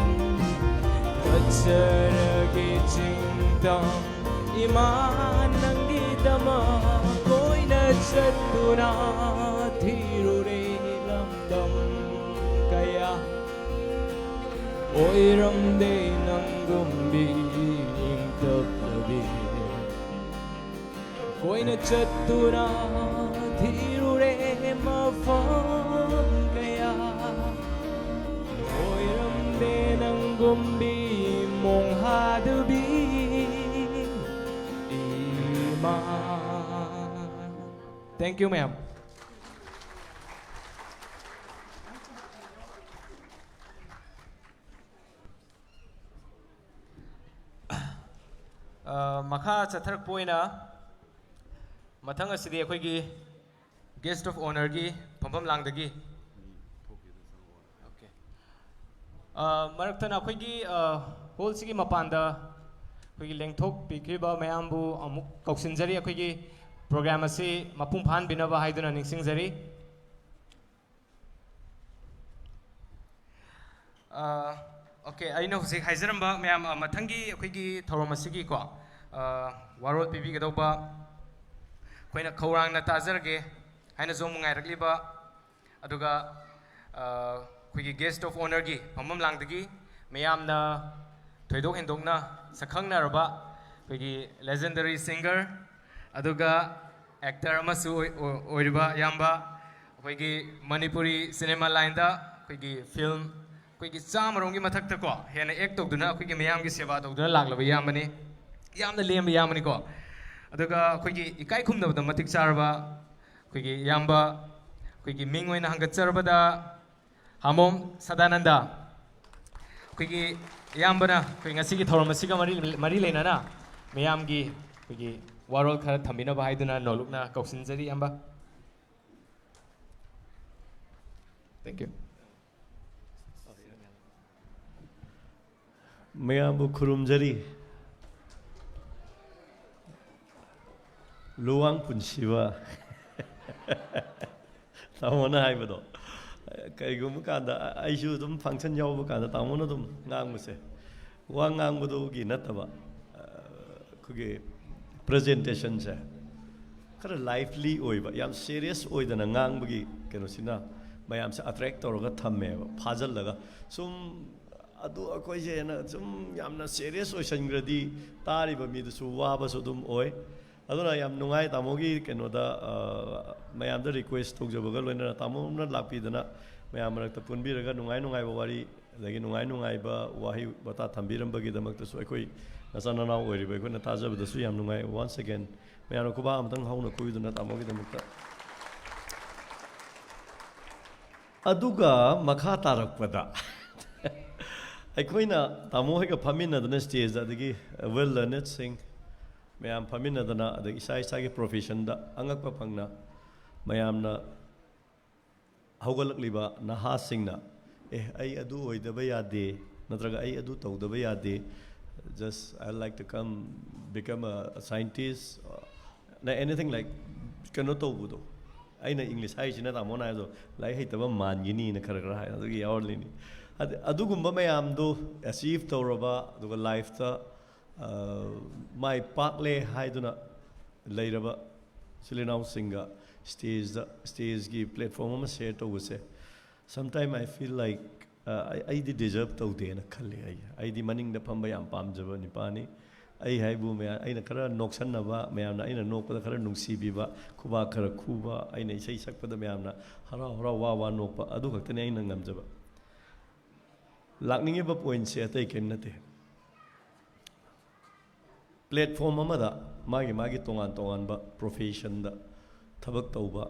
kacharage chingdam imanangi dama koi na chattuna thirure lamdam kaya oiramde nangumbi ingkapnabi koina chattuna thirure mafam kaya oiramde nangumbi monghadabi ima. Thank you, ma'am. Makha chatharak poina mathang asidi akhoi guest of honor gi phampam langdagi okay maraktana akhoi gi hall sigi mapanda akhoi lengthok pikriba mayambu amuk kauksinjari akhoi gi program asi mapung phan binaba haiduna ningsingjari okay aina husik haijaramba mayam mathangi akhoi gi thorom asigi ko warol pibi gadauba koina khawrangna tajarge haina zo mungai rakliba aduga khoi guest of honor gi phamam langdagi mayamna thoidok hendokna sakhangna raba khoi legendary singer aduga actor amasu oiriba yamba khoi manipuri cinema line da khoi film khoi chamarong gi mathakta ko hena ek tokduna khoi mayam gi seva tokduna laglaba yambani yamna lemba yamani ko aduga khoi ikai khumnabda matik charba khoi yamba khoi ming oina hangat charbada hamom sadananda khoi yambana khoi ngasi gi thorom asiga mari leinana mayam gi khoi warol khara thamina ba haiduna nolukna kauksinjari yamba. Thank you. mayambu khurumjari luang punsiwa tamona haibado kaigum kanda aishu dum function yaw kanda tamona dum ngangmuse wa ngangbudu gi nataba kuge presentation se kara lively oiba yam serious oidana ngangbugi kenosina mayam se attract toroga thamme phajal laga sum adu akoi je na sum yamna serious oisangradi tariba midusu waba so dum oi aduna yam nungai tamogi kenoda mayam da request togjabaga loina tamona lakpidana mayam rakta punbiraga nungai ba wari lagi nungai ba wahi bata thambirambagi damakta so akoi nasana na oiriba akoi tajabada su yam nungai once again mayam ko ba amtang hauna kuiduna tamogi damakta aduga makha tarakpada aikoina tamo hega phamina dana stage adagi well learned sing mayam phaminadana adagi isa isagi profession da angakpa phangna mayamna haugalakliba nahasingna ai adu oidaba yade natraga ai adu tawdaba yade just I like to come become a scientist anything like kano tawbudo aina English haisina tamona do lai haitaba mangini na khara khara adugi yawarlini adugumba mayamdo achieve tawraba aduga life ta my pakle haiduna leiraba silinau singa stage gi platform ma share tawuse sometime I feel like I did deserve tawde na khalle I di maning da phamba yam pamjaba ni pani ai haibu me aina khara noksanaba mayamna aina nokpada khara nungsibiba khuba khara khuba aina isai sakpada mayamna hara hara wa nokpa adu khaktane aina ngamjaba lakninge ba point se atai ken nate platform amada magi tongan ba profession da thabak tauba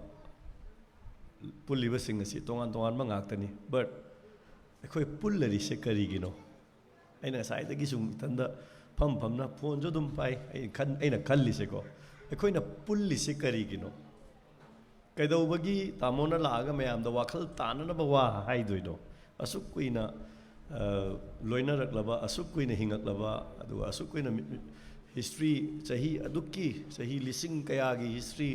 pulliba sing asi tongan ma ngaktani but akhoi pullari se karigino aina sai da gi sum tanda pham na phone jo dum pai aina khalli se ko akhoi na pulli se karigino kaidawbagi tamona laaga mayam da wakhal tanana ba wa haidoino asuk kuina loina raklaba asuk kuina hingaklaba adu asuk kuina history sahi adukki sahi lising kaya gi history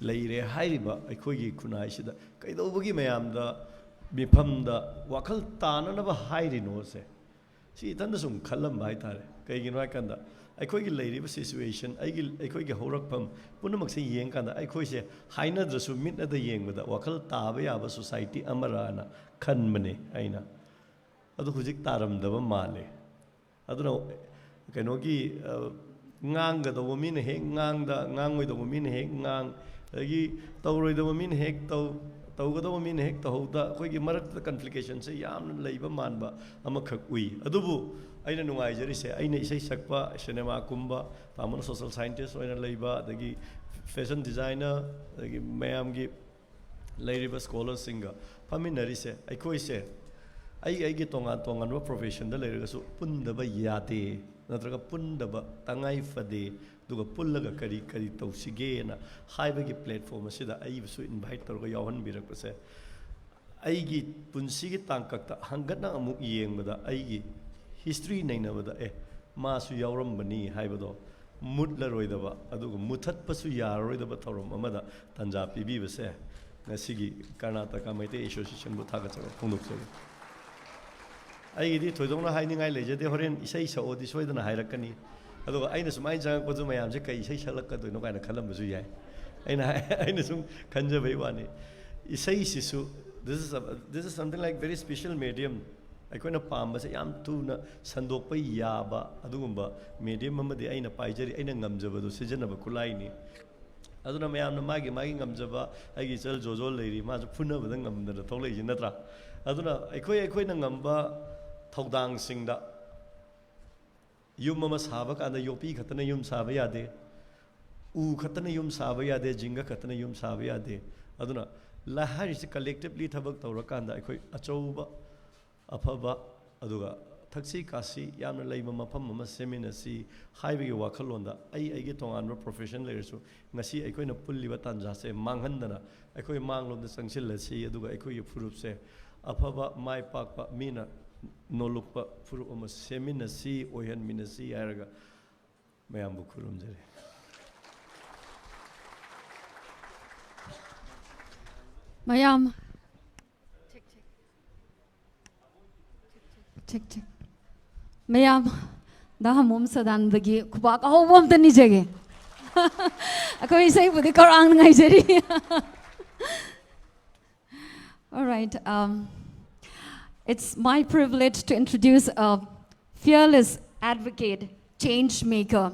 leire hairiba akhoi khunai sida kaidawbagi mayam da mifam da wakhal tanana ba hairino se si tanda sum khalam bai tare kai gi noi kanda akhoi gi leiriba situation akhoi gi horakpam punamak se yeng kanda akhoi se haina drasu mitna da yengbada wakhal taba yaba society amarana khanmane aina adu hujik taram daba male aduna kenogi ngang ga do min he ngang da ngang oi do min he ngang agi tawroi do min he taw ga do min he taw da khoi gi marak da complication se yam leiba manba ama khak ui adubu aina nungai jari se aina isai sakpa cinema kumba tamon social scientist oina leiba dagi fashion designer dagi mayam gi leiriba scholar singa paminari se ai se ai gi tongan wa profession da leiraga su pundaba yate natraga pundaba tangai fade duga pullaga kari tawsige na haibagi platform asida ai su invite torga yawan birak pase ai gi punsi gi tangkakta hangatna amuk yengbada ai gi history nainabada ma su yawram bani haibado mutla roidaba aduga muthat pasu yaroidaba thorom amada tanja pibi base ngasigi Karnataka Meitei Association bu thaga chaga phungdok aigidi thoidongna hainingai lejade horen isai saodi soidana hairakani aduga aina sumai jang ko ju mayam je kai isai salakka doino kaina khalam bu yai aina sum khanja bai wani isai sisu this is something like very special medium aikoina pamba se yam tuna sandokpa yaba adugumba medium amadi aina paijari aina ngamjaba do sijanaba kulai ni aduna mayamna magi ngamjaba aigi chal jojo leiri ma ju phuna bada ngamdana tholai ji natra aduna aikoina ngamba thaudang singda yum ama saba kana yopi khatana yum saba yade u khatana yum saba yade jinga khatana yum saba yade aduna lahari se collectively thabak tawrakanda aikoi achouba afaba aduga thaksi kasi yamna leiba mafam ama seminasi haibigi wakhalonda ai tongan profession leirsu ngasi aikoina pulliba tanja se manghandana aikoi manglonda sangsilasi aduga aikoi furup se afaba mai pakpa mina nolukpa furup ama seminasi oyan minasi araga mayambu khurumjare mayam check mayam da mom sadan dagi kuba ka hobom tani jage akoi sai budi karang ngai jari all right it's my privilege to introduce a fearless advocate, change maker.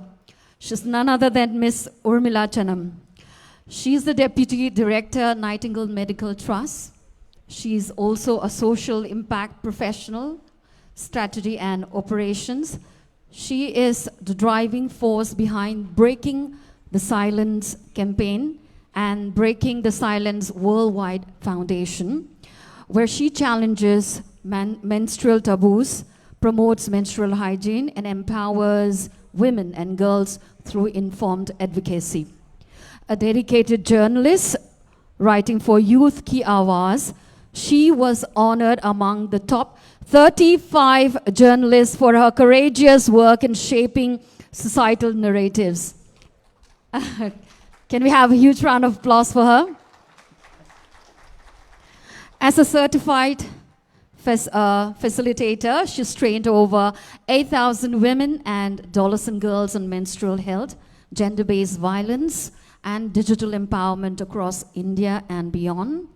She's none other than Miss Urmila Chanam. She's the Deputy Director, Nightingale Medical Trust. She's also a social impact professional, strategy and operations. She is the driving force behind Breaking the Silence campaign and Breaking the Silence Worldwide Foundation, where she challenges menstrual taboos, promotes menstrual hygiene, and empowers women and girls through informed advocacy. A dedicated journalist writing for Youth Ki Awaaz, she was honored among the top 35 journalists for her courageous work in shaping societal narratives. Can we have a huge round of applause for her? As a certified facilitator, she's trained over 8,000 women and adolescent girls on menstrual health, gender-based violence, and digital empowerment across India and beyond.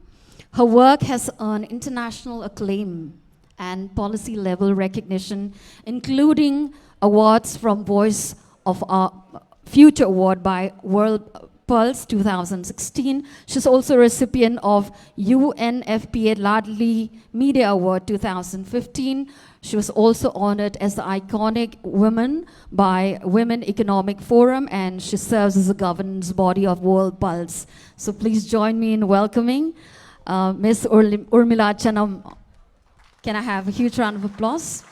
Her work has earned international acclaim and policy-level recognition, including awards from Voice of Our Future Award by World Pulse 2016. She's also a recipient of UNFPA Ladli Media Award 2015. She was also honored as the iconic woman by Women Economic Forum, and she serves as the governance body of World Pulse. So please join me in welcoming Ms. Urmila Chanam. Can I have a huge round of applause?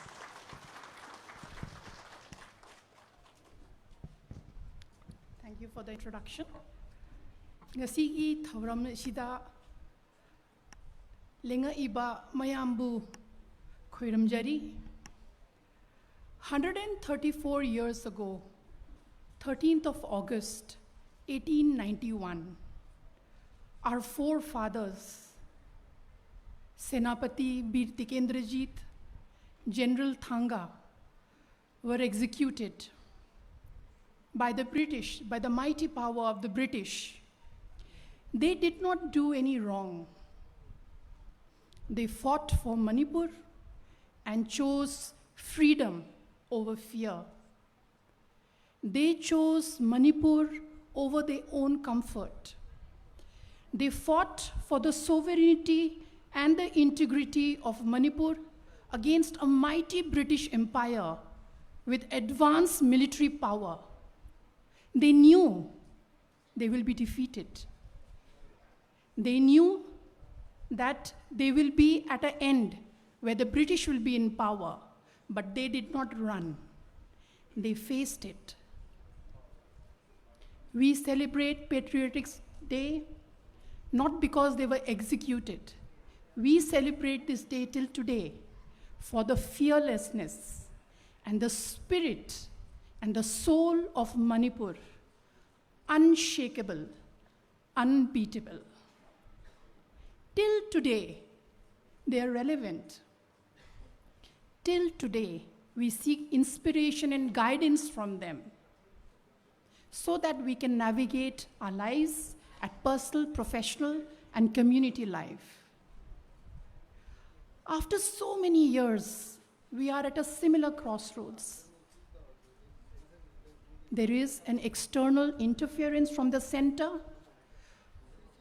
Thank you for the introduction. Ngasigi thawram sida lenga iba mayambu khoiramjari. 134 years ago, 13th of August, 1891, our forefathers, Senapati Bir Tikendrajit, General Thanga, were executed by the British, by the mighty power of the British. They did not do any wrong. They fought for Manipur and chose freedom over fear. They chose Manipur over their own comfort. They fought for the sovereignty and the integrity of Manipur against a mighty British Empire with advanced military power. They knew they will be defeated. They knew that they will be at an end where the British will be in power, but they did not run. They faced it. We celebrate Patriotics Day not because they were executed. We celebrate this day till today for the fearlessness and the spirit and the soul of Manipur, unshakable, unbeatable. Till today, they are relevant. Till today, we seek inspiration and guidance from them so that we can navigate our lives at personal, professional, and community life. After so many years, we are at a similar crossroads. There is an external interference from the center,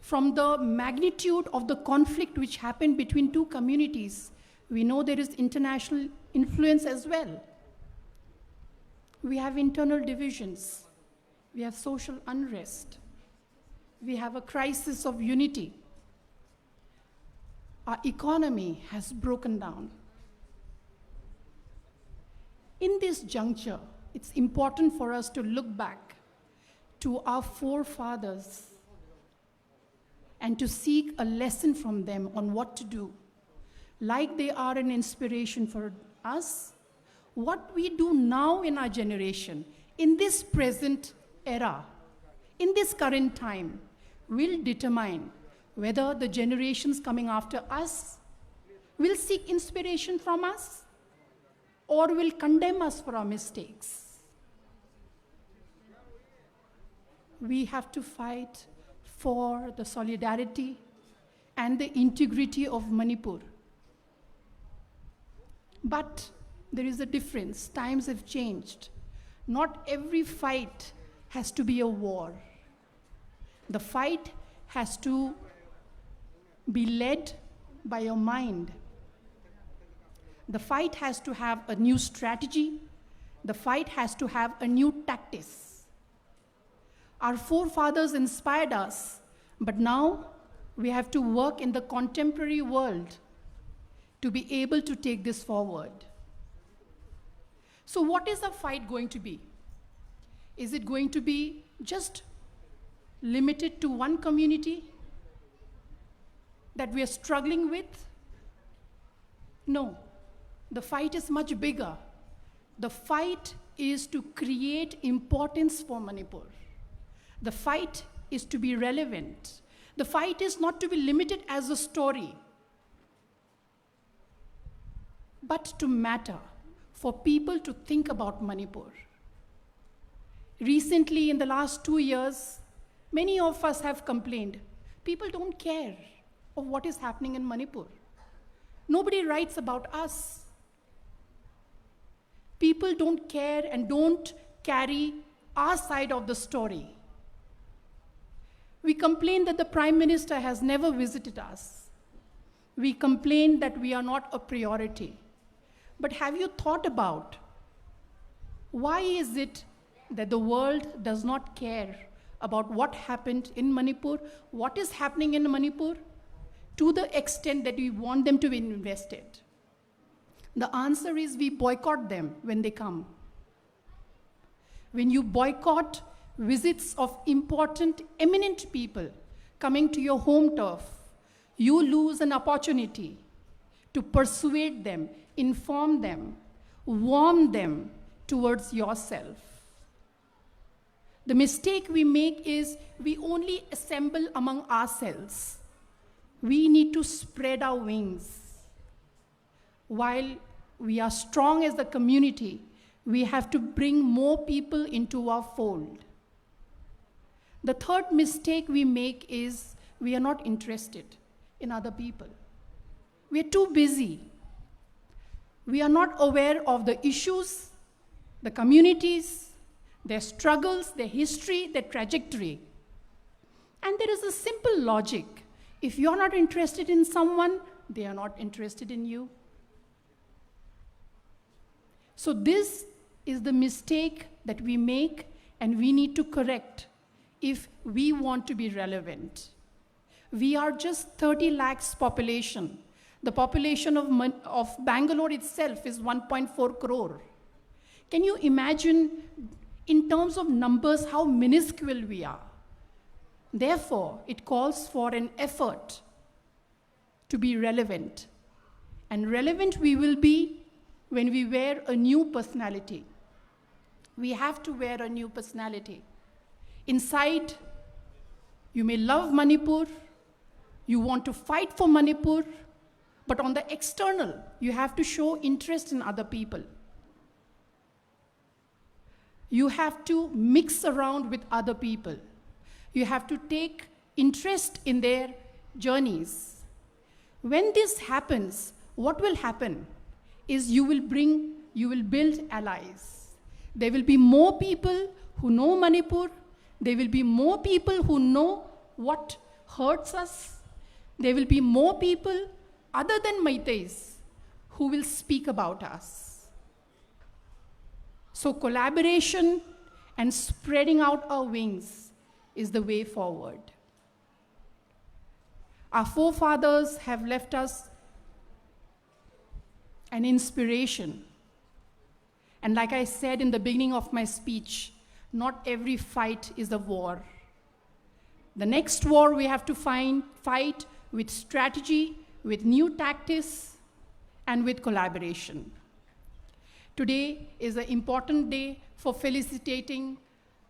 from the magnitude of the conflict which happened between two communities. We know there is international influence as well. We have internal divisions. We have social unrest. We have a crisis of unity. Our economy has broken down. In this juncture, it's important for us to look back to our forefathers and to seek a lesson from them on what to do. Like they are an inspiration for us, what we do now in our generation, in this present era, in this current time, will determine whether the generations coming after us will seek inspiration from us or will condemn us for our mistakes. We have to fight for the solidarity and the integrity of Manipur. But there is a difference. Times have changed. Not every fight has to be a war. The fight has to be led by your mind. The fight has to have a new strategy. The fight has to have a new tactics. Our forefathers inspired us, but now we have to work in the contemporary world to be able to take this forward. So what is the fight going to be? Is it going to be just limited to one community that we are struggling with? No, the fight is much bigger. The fight is to create importance for Manipur. The fight is to be relevant. The fight is not to be limited as a story, but to matter, for people to think about Manipur. Recently, in the last 2 years, many of us have complained, people don't care of what is happening in Manipur. Nobody writes about us. People don't care and don't carry our side of the story. We complain that the Prime Minister has never visited us. We complain that we are not a priority. But have you thought about why is it that the world does not care about what happened in Manipur, what is happening in Manipur, to the extent that we want them to be invested? The answer is we boycott them when they come. When you boycott visits of important, eminent people coming to your home turf, you lose an opportunity to persuade them, inform them, warm them towards yourself. The mistake we make is we only assemble among ourselves. We need to spread our wings. While we are strong as a community, we have to bring more people into our fold. The third mistake we make is we are not interested in other people. We are too busy. We are not aware of the issues, the communities, their struggles, their history, their trajectory. And there is a simple logic. If you're not interested in someone, they are not interested in you. So this is the mistake that we make, and we need to correct if we want to be relevant. We are just 30 lakhs population. The population of Bangalore itself is 1.4 crore. Can you imagine, in terms of numbers, how minuscule we are? Therefore, it calls for an effort to be relevant. And relevant we will be when we wear a new personality. We have to wear a new personality. Inside, you may love Manipur, you want to fight for Manipur, but on the external, you have to show interest in other people. You have to mix around with other people. You have to take interest in their journeys. When this happens, what will happen is you will build allies. There will be more people who know Manipur. There will be more people who know what hurts us. There will be more people other than Meiteis who will speak about us. So collaboration and spreading out our wings is the way forward. Our forefathers have left us an inspiration. And like I said in the beginning of my speech, not every fight is a war. The next war we have to fight with strategy, with new tactics, and with collaboration. Today is an important day for felicitating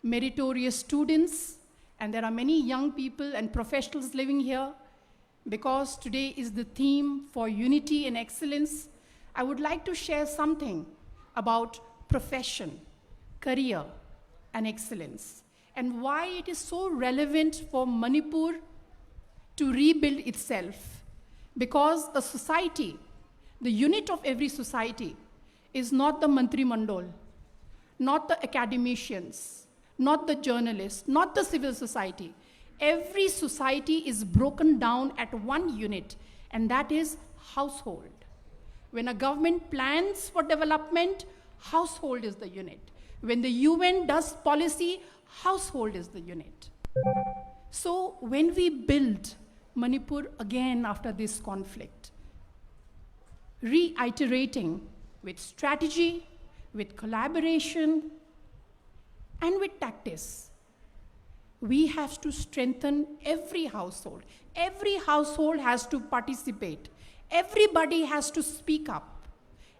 meritorious students, and there are many young people and professionals living here. Because today is the theme for unity and excellence, I would like to share something about profession, career, and excellence, and why it is so relevant for Manipur to rebuild itself. Because a society, the unit of every society, is not the Mantri Mandal, not the academicians, not the journalists, not the civil society. Every society is broken down at one unit, and that is household. When a government plans for development, household is the unit. When the UN does policy, household is the unit. So when we build Manipur again after this conflict, reiterating with strategy, with collaboration, And with tactics, we have to strengthen every household. Every household has to participate. Everybody has to speak up.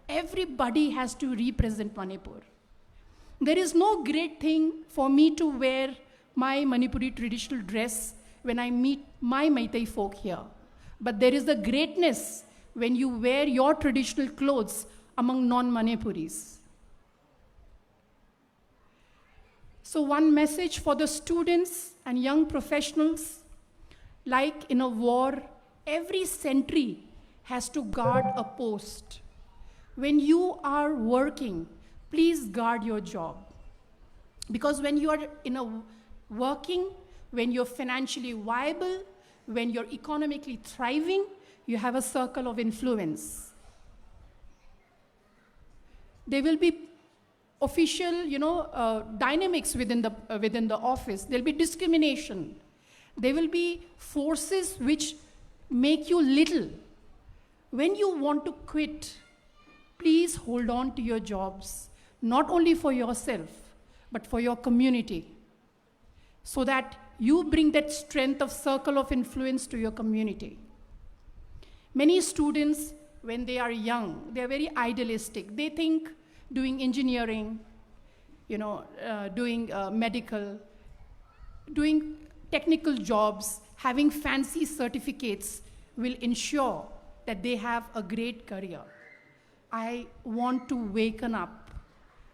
Everybody has to represent Manipur. There is no great thing for me to wear my Manipuri traditional dress when I meet my Meitei folk here. But there is a greatness when you wear your traditional clothes among non-Manipuris. So one message for the students and young professionals, like in a war, every sentry has to guard a post. When you are working, please guard your job. Because when you are in a working, when you're financially viable, when you're economically thriving, you have a circle of influence. There will be official, dynamics within the office. There'll be discrimination. There will be forces which make you little. When you want to quit, please hold on to your jobs, not only for yourself, but for your community, so that you bring that strength of circle of influence to your community. Many students, when they are young, they're very idealistic. They think doing engineering, doing medical, doing technical jobs, having fancy certificates will ensure that they have a great career. I want to waken up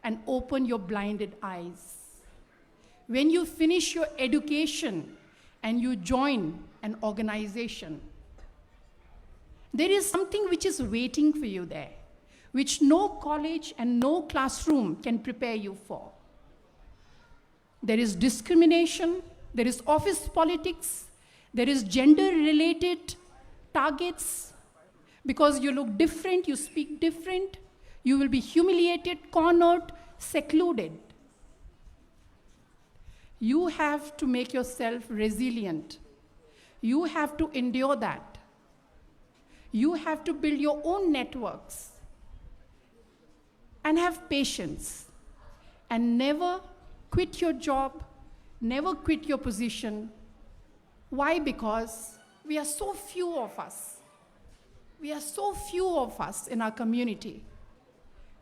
and open your blinded eyes. When you finish your education and you join an organization, there is something which is waiting for you there, which no college and no classroom can prepare you for. There is discrimination, there is office politics, there is gender-related targets. Because you look different, you speak different, you will be humiliated, cornered, secluded. You have to make yourself resilient. You have to endure that. You have to build your own networks and have patience and never quit your job, never quit your position. Why? Because we are so few of us. We are so few of us in our community.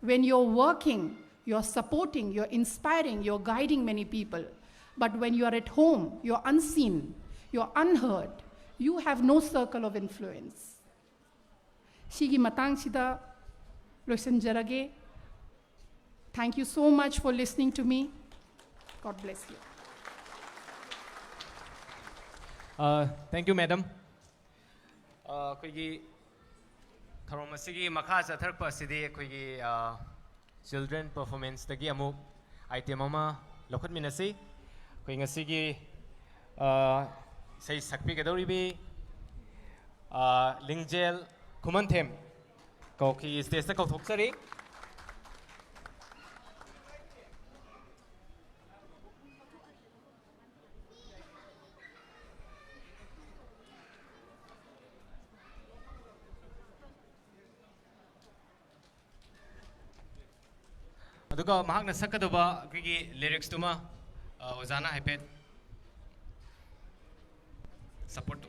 When you're working, you're supporting, you're inspiring, you're guiding many people. But when you are at home, you're unseen, you're unheard, you have no circle of influence. Shigi matang sida loisanjarage. Thank you so much for listening to me. God bless you. Thank you, madam. Tharom asigi makha chatharpa asidi akhoi children performance tagi amuk item ama lokhat minasi akhoi ngasigi sei sakpi gadoribi lingjel khumanthem ko ki stage ta kauthokchari aduga mahakna sakadaba kigi lyrics tuma ozana haipet support to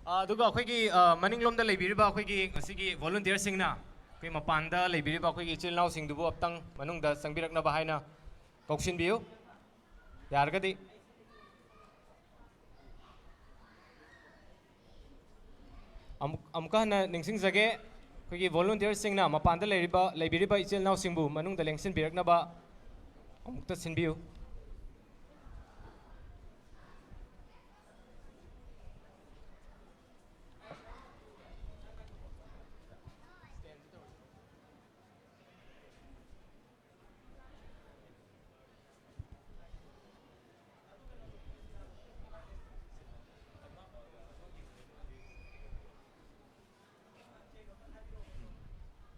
aduga akhoi maninglomda leibiriba akhoi asigi volunteer singna koi mapanda leibiriba akhoi chilnau singdubu aptang manungda sangbirakna bahaina kauksin biu yargadi amka na ningsing jage koi volunteer singna mapanda leibiriba chilnau singbu manungda lengsin birakna ba amukta sinbiu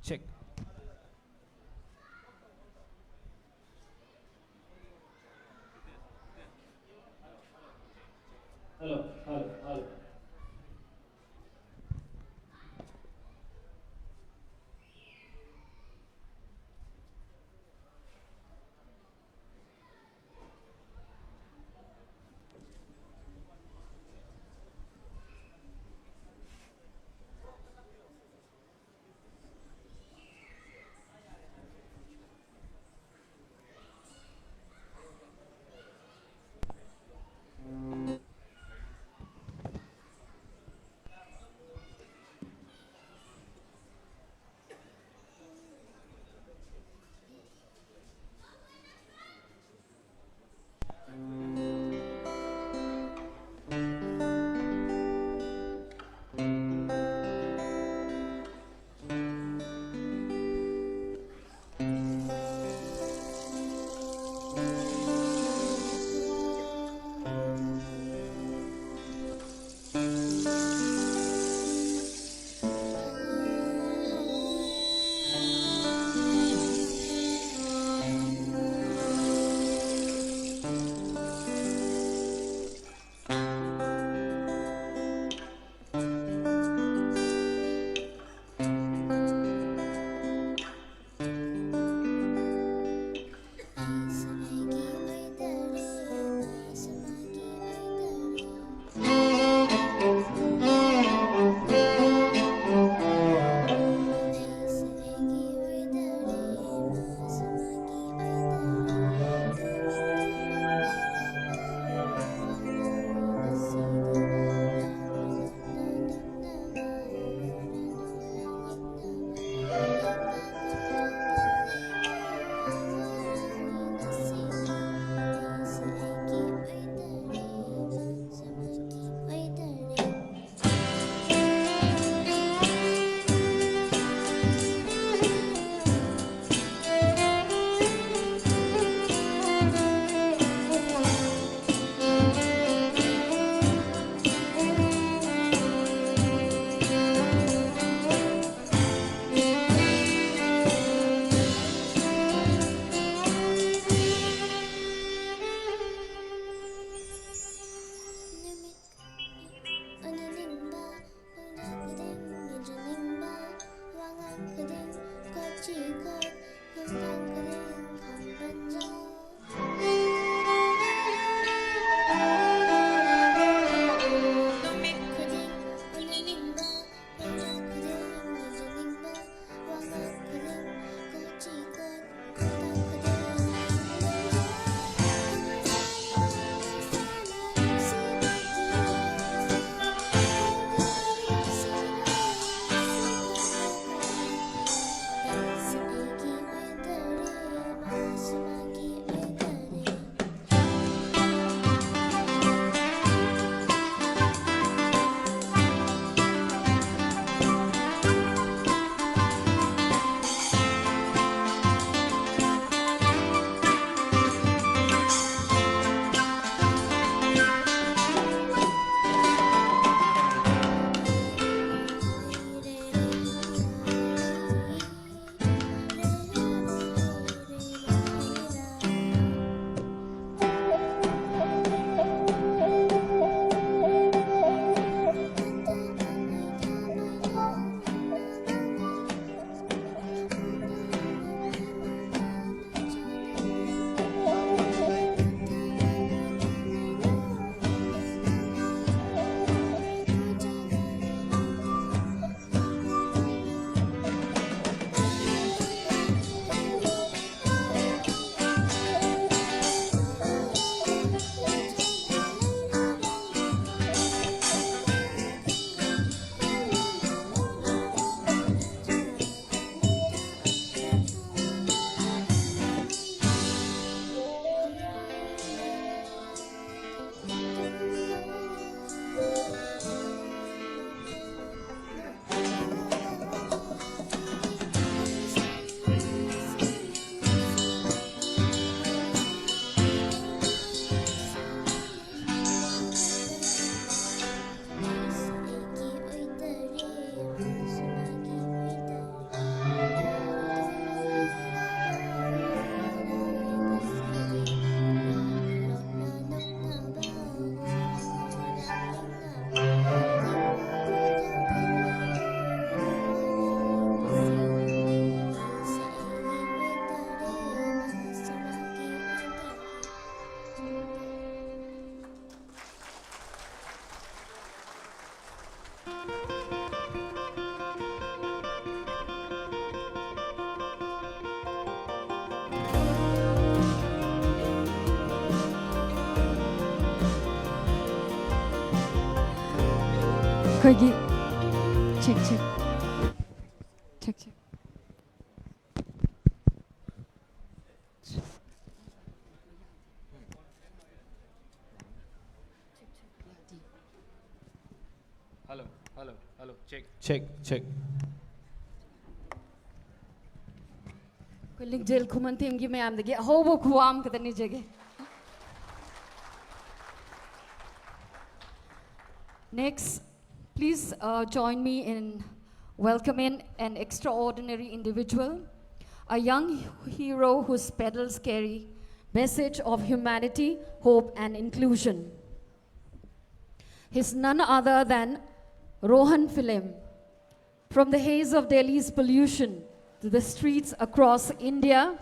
check. Koigi. Check, check. Check, check. Hello, check. Koiling jail kuman team gi mayam dagi hobo kuam kadani jage. Next, please join me in welcoming an extraordinary individual, a young hero whose petals carry message of humanity, hope, and inclusion. He's none other than Rohan Philim. From the haze of Delhi's pollution to the streets across India,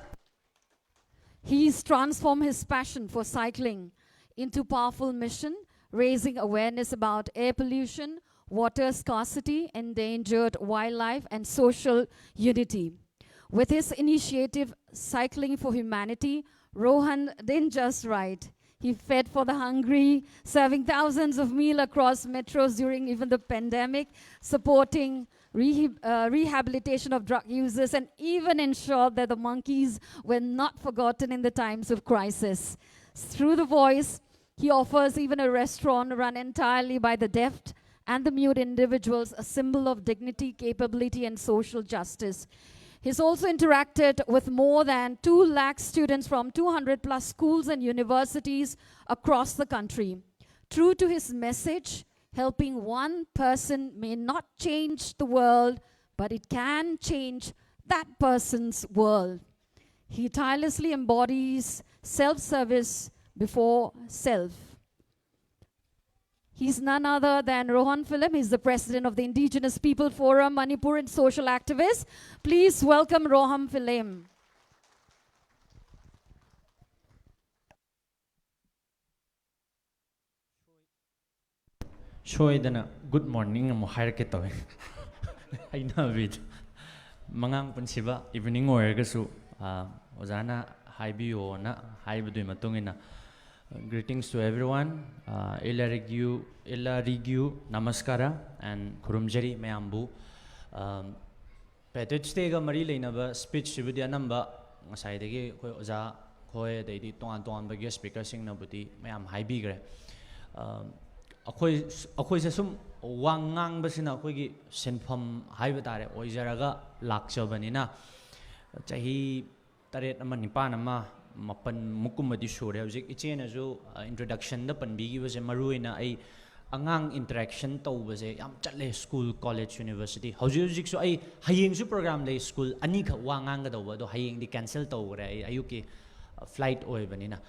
he's transformed his passion for cycling into powerful mission, raising awareness about air pollution, water scarcity, endangered wildlife, and social unity. With his initiative, Cycling for Humanity, Rohan didn't just ride. He fed for the hungry, serving thousands of meals across metros during even the pandemic, supporting rehabilitation of drug users, and even ensured that the monkeys were not forgotten in the times of crisis. Through the voice, he offers even a restaurant run entirely by the deaf and the mute individuals, a symbol of dignity, capability, and social justice. He's also interacted with more than 2 lakh students from 200 plus schools and universities across the country. True to his message, helping one person may not change the world, but it can change that person's world. He tirelessly embodies self-service before self. He's none other than Rohan Philim. He's the president of the Indigenous People Forum, Manipur, and social activist. Please welcome Rohan Philim. Shoydana good morning mo hairke tawe. Aina vid. Mangang punsiba evening oirgasu ozana haibiyo na haibudui matungina. Greetings to everyone. Ilarigu namaskara and kurumjari mayambu. Patriots Day ga mari leinaba speech sibudi anamba ngasai degi khoi oza khoi deidi ton bagi speaker sing na budi mayam haibigre. Akhoi se sum wangang basina akhoi gi senpham haibadare oijaraga lakchabanina chahi taret ama nipan ama mapan mukumadi sure hojik ichena jo introduction da panbigi base maruina ai angang interaction tawbase yam chatle school college university hojik so ai hayeng su program le school ani kha wangang ga dawa do hayeng di cancel tawre ai ayuki flight oi banina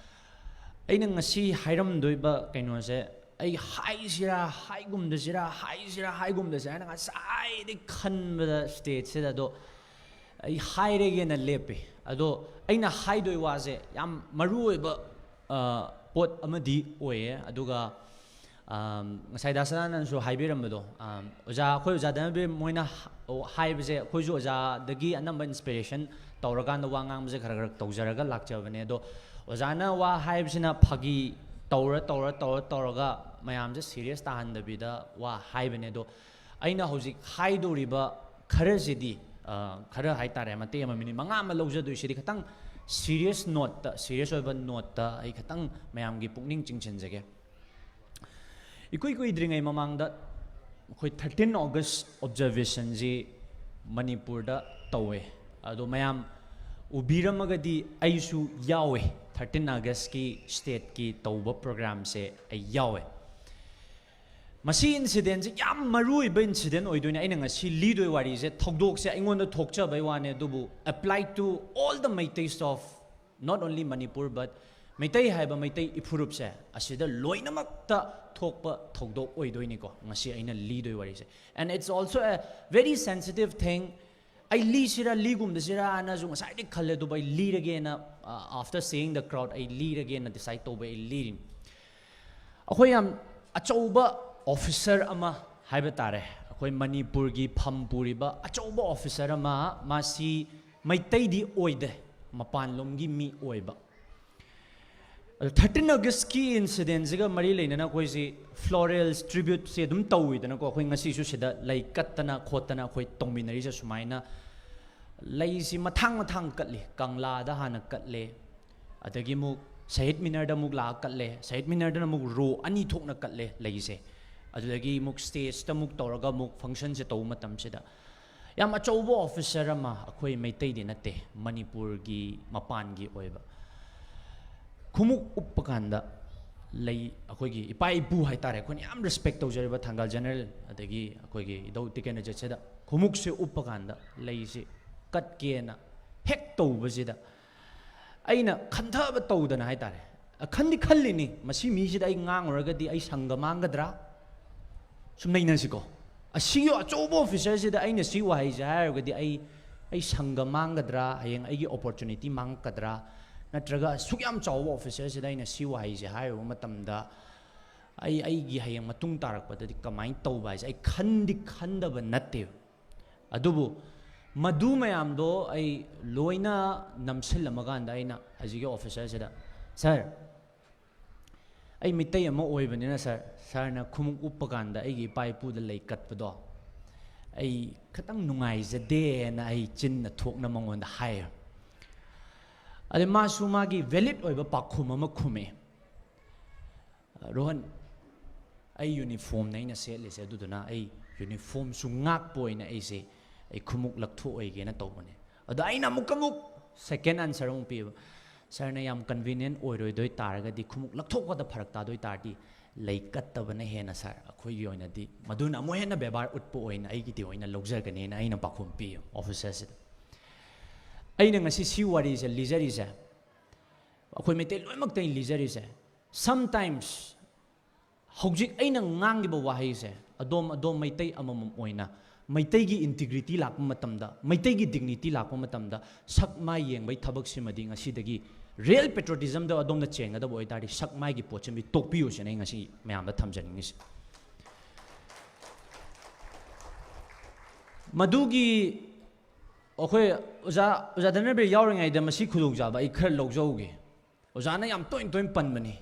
aina ngasi hairam doiba kaino se ai haisira haigumda sa na sai de khanbada stage se da do ai hairege na lepe ado aina haidoi wase yam maru oiba pot amadi oye aduga ngasai dasana so haibiramdo oja khoi oja da be moina haibse khoi jo oja dagi anamba inspiration tawraga na wangang bse khara tawjaraga lakchabane do ojana wa haibsina phagi tawraga mayam je serious ta handabida wa haibane do aina hojik haidoriba khara sidi khara haitare mate amini manga ma lojadu sidi khatang serious note serious oiba note ai khatang mayam gi pukning chingchenjage ikoi dringai mamang da khoi 13 August observation ji Manipur da tawe ado mayam ubiramagadi aisu yawe 13 August ki state ki tawba program se ai yawe masi incident se yam marui ba incident oidoina aina ngasi lidoi wari se thogdok se aingonda thokcha bai wane dubu apply to all the Meiteis of not only Manipur but Meitei haiba Meitei ipurup se asida loinamakta thokpa thogdok oidoini ko ngasi aina lidoi wari se and it's also a very sensitive thing I li sira ligum de sira na jung sai de khalle do bai lead again after seeing the crowd I lead again decide to bai leading akhoi am achauba officer ama haibatare akhoi Manipur gi phampuri ba achauba officer ama masi Meitei di oide mapan lom gi mi oiba 13 August ki incident ziga mari leinana koi si florals tribute se dum tawidana ko khoi ngasi su sida lai kattana khotana khoi tongminari sa sumaina lai si mathang katli kangla da hana katle adagi mu sahid minar da muk la katle sahid minar da muk ro ani thokna katle lai se adagi muk stage ta muk toraga muk function se taw matam sida yam achoubo officer ama akhoi Meitei di natte Manipur gi mapan gi oiba khumuk uppakanda lei akhoi gi ipai ipu hai tare khoni am respect tawjariba thangal general adagi akhoi gi idau tikena jecheda khumuk se uppakanda lei se kat kena hek tawbasida aina khanthaba tawdana hai tare khandi khallini masi mi sida ai ngang oragadi ai sangga mangadra sumnai nasiko asiyo achobo officer sida aina si wahai jairagadi ai sangga mangadra hayeng ai opportunity mangkadra natraga sukyam chawo officer sida aina si wahai jairo matamda ai gi hayeng matung tarakpadadi kamai tawba ai khandi khandaba natte adubu madu mayam do ai loina namsil maganda aina hajige officer sida sir ai Meitei ama oibanina sir na khumuk uppakanda ai gi paipu da lei katpado ai khatang nungai jade na ai chin na thokna mangonda hire ade masu magi valid oiba pakhum ama khume rohan ai uniform na ina set lese aduduna ai uniform su ngak poina ai se ai khumuk laktho oige na tawbane ada aina mukamuk second answer ong pi sir na yam convenient oiroi doi taragadi khumuk laktho da pharak ta doi tardi lei kattabana hena sir akhoi gi oina di maduna mo hena bebar utpo oina ai gi di oina logjar gane na aina pakhum pi officer se aina ngasi si wari se lijari se akhoi Meitei loimak tai lijari se sometimes hojik aina ngangi ba wahai se adom Meitei amamam oina Meitei gi integrity lakpa matamda Meitei gi dignity lakpa matamda sakma yengbai thabak simadi ngasi dagi real patriotism da adom na chenga da boi tari sakma gi pochemi tokpiu se nei ngasi mayam da thamjani madugi akhoi oja dana be yawring ai da masi khulung ja ba I khar logjauge oja na yam toin panmani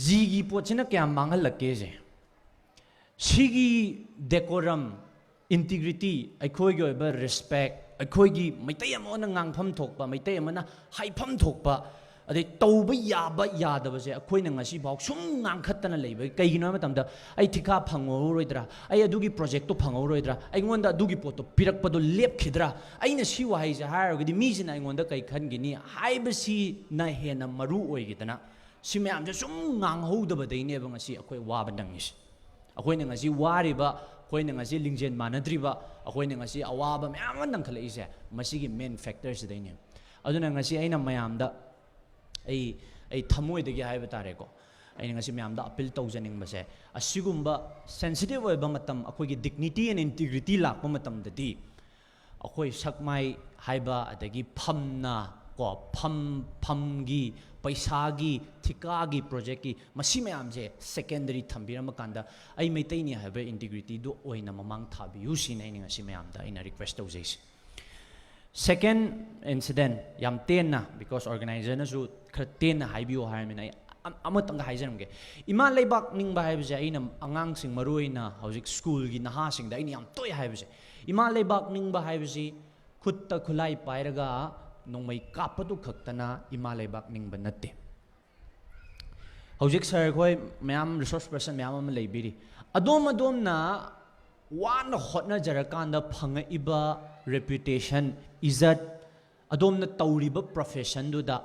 ji gi pochina kya mangal lakke je sigi decorum integrity akhoi gi ba respect akhoi gi Meitei amona ngangpham thokpa Meitei amana haifam thokpa ade tawba yaba yadaba se akhoi na ngasi bauk sum ngangkhatana leiba kaigino matamda ai thika phangoroidra ai adugi project to phangoroidra ai ngonda adugi poto pirakpado lepkhidra aina si wahai ja haragadi mi sina ai ngonda kai khangini haibasi na hena maru oigidana si mayam ja sum nganghodaba deine ba ngasi akhoi waba nangis akhoi na ngasi wariba akhoi na ngasi lingjen manadriba akhoi na ngasi awaba mayam nangkhalai se masigi main factors deine aduna ngasi aina mayamda ai thamoi degi haiba tare ko aina ngasi mayamda appeal tawjaning base asigumba sensitive oiba matam akhoi gi dignity and integrity lakpa matam dadi akhoi sakmai haiba adagi phamna ko pham gi paisa gi thika gi project gi masi mayam je secondary thambirama kanda ai Meitei ni haiba integrity do oina mamang thabi usin ai ngasi mayamda ina request tawjais second incident yam tenna because organizer na su khaten haibio haimina amatang haijanamge ima leibak ningba haibse aina angang sing maruina hojik school gi naha sing da aina yam toy haibse ima leibak ningba haibse khutta khulai pairaga nongmai kapadu khaktana ima leibak ningba natte hojik sir khoi mayam resource person mayam am leibiri adom na one hotna jarakanda phanga iba reputation izat adom na tawriba profession du da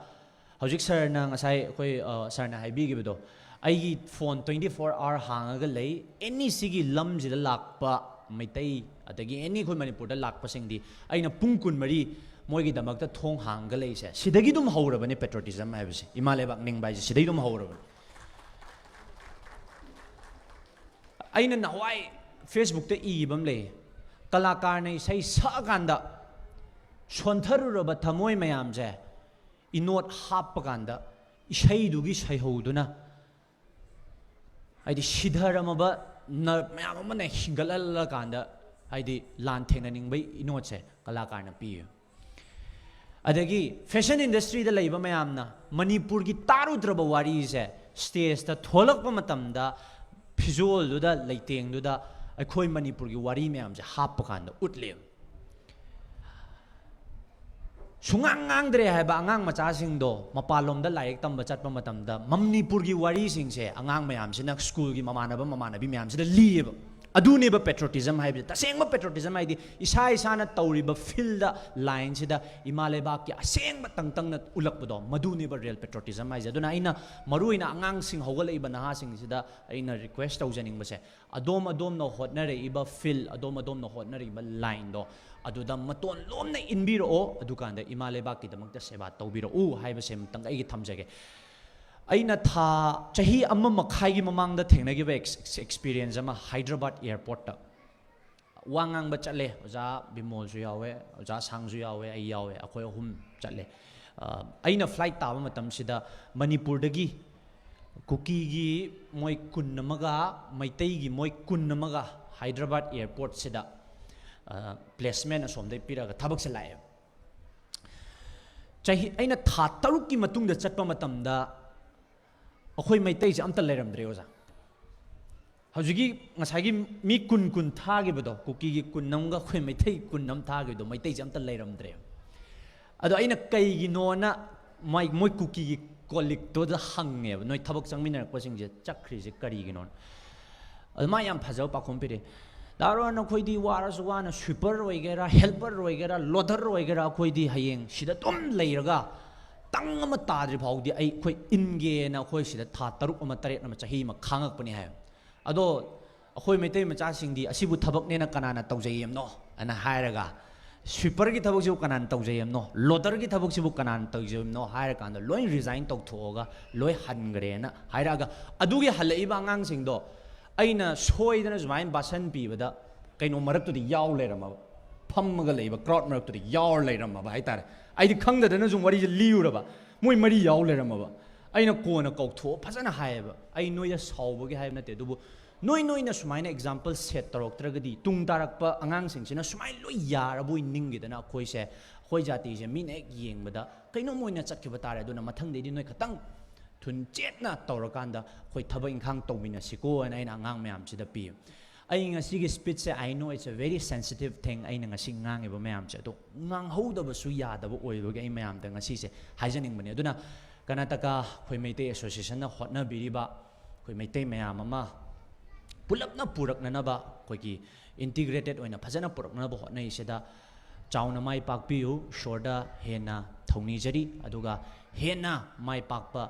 hojik sir na ngasai khoi sir na haibi gi bedo ai phone 24 hour hangaga lei any sigi lamji da lakpa Meitei adagi any khoi Manipur da lakpa singdi aina pungkun mari moi gi damak ta thong hanga lei se sidagi dum haurabani patriotism haibse imale bak ning bai sidai dum haurabani aina nawai Facebook te ibam le kalakar nei sai sa ganda sontharuraba thamoi mayam je inot hapaganda isai dugi sai hoduna aidi sidharamaba na mayam amane hingalala kanda aidi lan thengna ningbai inot se kalakar na pi adagi fashion industry da laiba mayamna Manipur gi tarudraba wari se stage ta tholakpa matamda visual du da leiteng du da akhoi Manipur gi wari mayam je happa kan da utle sungang dre hai ba angang macha sing do mapalom da laik tam ba chatpa matamda Manipur gi wari sing se angang mayam se nak school gi mamana bi mayam se da lieb adune ba patriotism hai ta seng ba patriotism hai di isa na tauri ba feel da line se da imale ba ki aseng ba tang na ulak ba do madune ba real patriotism hai aduna ina maruina angang sing hogala iba na sing se da ina request tau janing ba se adom no hotna re iba feel adom no hotna re iba line do aduda maton lom na inbiro o adukanda imale ba ki damak da seba tawbiro u hai ba sem tang ai gi thamjage aina tha chahi amma makhai gi mamang da thengna gi experience ama Hyderabad airport ta wangang ba chatle oja bimol su yawe oja sang su yawe ai yawe akhoi hum chatle aina flight ta matam sida Manipur dagi kuki gi moi kun namaga Meitei gi moi kun namaga Hyderabad airport sida placement asom dai piraga thabak se lae chahi aina tha taruk ki matung da chatpa matam da akhoi Meitei se amta leiramdre oja hajigi ngasagi mi kun thagi bado kuki gi kun namga khoi Meitei kun nam thagi do Meitei se amta leiramdre ado aina kai gi nona mai moi kuki gi kolik to da hange noi thabak changminar ko sing je chakri je kari gi non ado ma yam phajau pa khompire daro na khoi di warasu wana sweeper roigera helper roigera loader roigera khoi di hayeng sida tom leiraga tang ama tadri phaudi ai khoi inge na khoi sida tha taruk ama taret na chahi ma khangak pani hai ado khoi Meitei macha sing di asibu thabak ne na kanana taujayem no ana hairaga sweeper gi thabak sibu kanan taujayem no loader gi thabak sibu kanan taujayem no haira kan loi resign tok thoga loi hangre na hairaga adugi halai ba ngang sing do aina soidana zumain basan pi bada kaino marak tu di yaw leirama phammaga leiba crowd marak tu di yaw leirama ba haitare aidi khangda dana zum wari je liura ba moi mari yaw leirama ba aina kona kok tho phajana haiba ai noya saubogi haib nate dubu noi na sumaina example set tarok tragadi tung tarak pa angang sing sina sumai loi yarabui ningi dana khoi se khoi jati je min ek yeng bada kaino moina chatkhiba tare duna mathang de di noi khatang thun chetna tawrakanda khoi thaba inkhang tawmina siko and aina angang mayam chida pi ai ngasi gi speech se I know it's a very sensitive thing aina ngasi ngang eba mayam che do ngang hoda ba su ya da ba oido ge ai mayam da ngasi se haijaning bane aduna Karnataka khoi Meitei association na hotna biriba khoi Meitei mayam ama pulapna purakna na ba khoi ki integrated oina phajana purakna ba hotna iseda chauna mai pakpiu shorda hena thongni jari aduga hena mai pakpa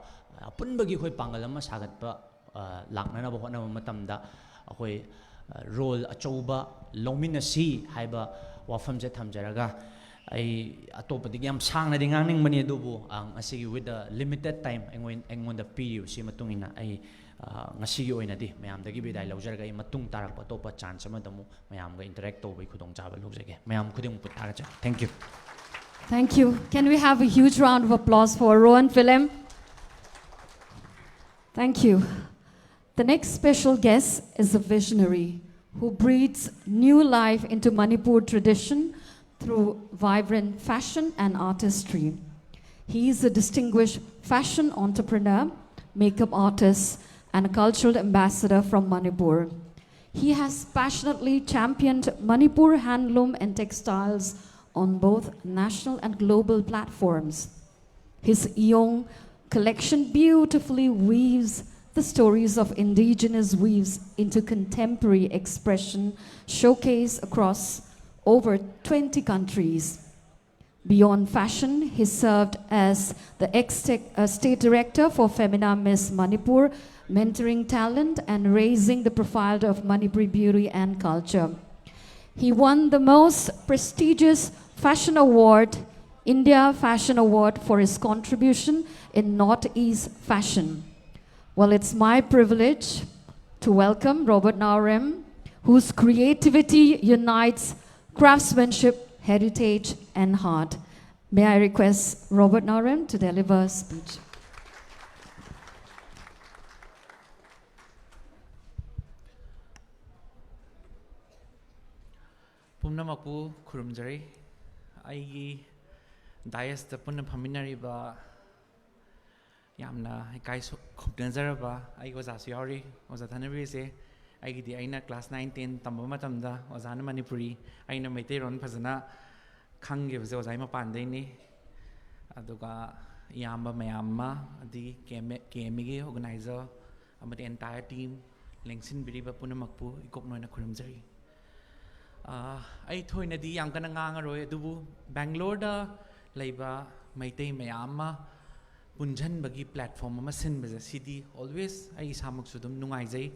apunbagi khoi pangal ama sagatpa lakna na ba hotna matamda khoi role achouba longminasi haiba wafam je thamjaraga ai atopadi yam sangna ding angning mani dubu ang asigi with the limited time engon the period si matungina ai ngasi gi oina di mayam dagi bidai lawjarga ai matung tarak pa topa chance ma damu mayam ga interact to bai khudong chaba lojage mayam khuding puthaga cha thank you. Thank you. Can we have a huge round of applause for Rohan Film? Thank you. The next special guest is a visionary who breathes new life into Manipur tradition through vibrant fashion and artistry. He is a distinguished fashion entrepreneur, makeup artist, and a cultural ambassador from Manipur. He has passionately championed Manipur handloom and textiles on both national and global platforms. His Eong collection beautifully weaves the stories of indigenous weaves into contemporary expression showcased across over 20 countries. Beyond fashion, he served as the state director for Femina Miss Manipur, mentoring talent and raising the profile of Manipuri beauty and culture. He won the most prestigious fashion award, India Fashion Award, for his contribution in Northeast fashion. Well, it's my privilege to welcome Robert Naurem, whose creativity unites craftsmanship, heritage, and heart. May I request Robert Naurem to deliver a speech. Pumnamaku kurumjari, aigi ꯗꯥꯏꯁꯇ ꯄꯨꯟꯅ ꯐꯝꯃꯤꯟꯅꯔꯤꯕ ꯌꯥꯝꯅ ꯏꯀꯥꯏ ꯈꯨꯝꯅꯖꯔꯕ ꯑꯩꯒꯤ ꯑꯣꯖꯥꯁꯨ ꯌꯥꯎꯔꯤ ꯑꯣꯖꯥ ꯊꯅꯕꯤꯔꯁꯦ ꯑꯩꯒꯤꯗꯤ ꯑꯩꯅ class 9-10 ꯇꯝꯕ ꯃꯇꯝꯗ ꯑꯣꯖꯥꯅ ꯃꯅꯤꯄꯨꯔꯤ ꯑꯩꯅ ꯃꯩꯇꯩꯔꯣꯟ ꯐꯖꯅ ꯈꯪꯈꯤꯕꯁꯦ ꯑꯣꯖꯥꯒꯤ ꯃꯄꯥꯟꯗꯩꯅꯤ ꯑꯗꯨꯒ ꯏꯌꯥꯝꯕ ꯃꯌꯥꯝ ꯑꯃ ꯑꯗꯒꯤ KMEꯒꯤ ꯑꯣꯔꯒꯅꯥꯏꯖꯔ ꯑꯃꯗꯤ ꯑꯦꯟꯇꯥꯌꯔ ꯇꯤꯝ ꯂꯦꯡꯁꯤꯟꯕꯤꯔꯤꯕ ꯄꯨꯝꯅꯃꯛꯄꯨ ꯏꯀꯣꯛꯅ ꯑꯣꯏꯅ ꯈꯨꯔꯨꯝꯖꯔꯤ ꯑꯩ ꯊꯣꯏꯅꯗꯤ ꯌꯥꯝ ꯀꯟꯅ ꯉꯥꯡꯉꯔꯣꯏ ꯑꯗꯨꯕꯨ ꯕꯦꯡꯒ꯭ꯂꯣꯔꯗ ꯂꯩꯕ ꯃꯩꯇꯩ ꯃꯌꯥꯝ ꯑꯃ ꯄꯨꯟꯓꯟꯕꯒꯤ ꯄ꯭ꯂꯦꯠꯐꯣꯝ ꯑꯃ ꯁꯤꯟꯕꯁꯦ ꯁꯤꯗꯤ ꯑꯣꯜꯋꯦꯁ ꯑꯩ ꯏꯁꯥꯃꯛꯁꯨ ꯑꯗꯨꯝ ꯅꯨꯡꯉꯥꯏꯖꯩ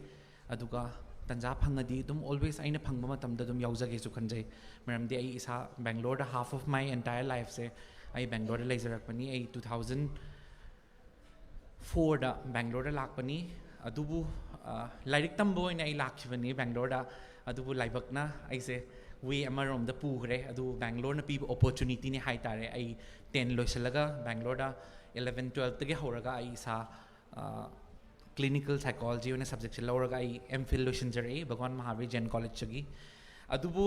ꯑꯗꯨꯒ ꯇꯟꯖꯥ ꯐꯪꯉꯗꯤ ꯑꯗꯨꯝ ꯑꯣꯜꯋꯦꯁ ꯑꯩꯅ ꯐꯪꯕ ꯃꯇꯝꯗ ꯑꯗꯨꯝ ꯌꯥꯎꯖꯒꯦꯁꯨ ꯈꯟꯖꯩ ꯃꯔꯝꯗꯤ ꯑꯩ ꯏꯁꯥ ꯕꯦꯡꯒ꯭ꯂꯣꯔꯗ ꯍꯥꯐ ꯑꯣꯐ ꯃꯥꯏ ꯑꯦꯟꯇꯥꯌꯔ ꯂꯥꯏꯐꯁꯦ ꯑꯩ ꯕꯦꯡꯒ꯭ꯂꯣꯔꯗ ꯂꯩꯖꯔꯛꯄꯅꯤ ꯑꯩ 2004ꯗ ꯕꯦꯡꯒ꯭ꯂꯣꯔꯗ ꯂꯥꯛꯄꯅꯤ ꯑꯗꯨꯕꯨ ꯂꯥꯏꯔꯤꯛ ꯇꯝꯕ ꯑꯣꯏꯅ ꯑꯩ ꯂꯥꯛꯈꯤꯕꯅꯤ ꯕꯦꯡꯒ꯭ꯂꯣꯔꯗ ꯑꯗꯨꯕꯨ ꯂꯥꯏꯕꯛꯅ ꯑꯩꯁꯦ ꯋꯦ ꯑꯃꯔꯣꯝꯗ ꯄꯨꯈ꯭ꯔꯦ ꯑꯗꯨ ꯕꯦꯡꯒ꯭ꯂꯣꯔꯅ ꯄꯤꯕ ꯑꯣꯄꯣꯔꯆꯨꯅꯤꯇꯤꯅꯤ ꯍꯥꯏꯇꯥꯔꯦ ꯑꯩ 10 ꯂꯣꯏꯁꯤꯜꯂꯒ ꯕꯦꯡꯒ꯭ꯂꯣꯔꯗ 11-12ꯇꯒꯤ ꯍꯧꯔꯒ ꯑꯩ ꯏꯁꯥ ꯀ꯭ꯂꯤꯅꯤꯀꯦꯜ ꯁꯥꯏꯀꯣꯂꯣꯖꯤ ꯑꯣꯏꯅ ꯁꯕꯖꯦꯛꯁꯦ ꯂꯧꯔꯒ ꯑꯩ MPhil ꯂꯣꯏꯁꯤꯟꯖꯔꯛꯏ ꯚꯒꯋꯥꯟ ꯃꯍꯥꯕꯤꯔ ꯖꯦꯟ ꯀꯣꯂꯦꯖꯇꯒꯤ ꯑꯗꯨꯕꯨ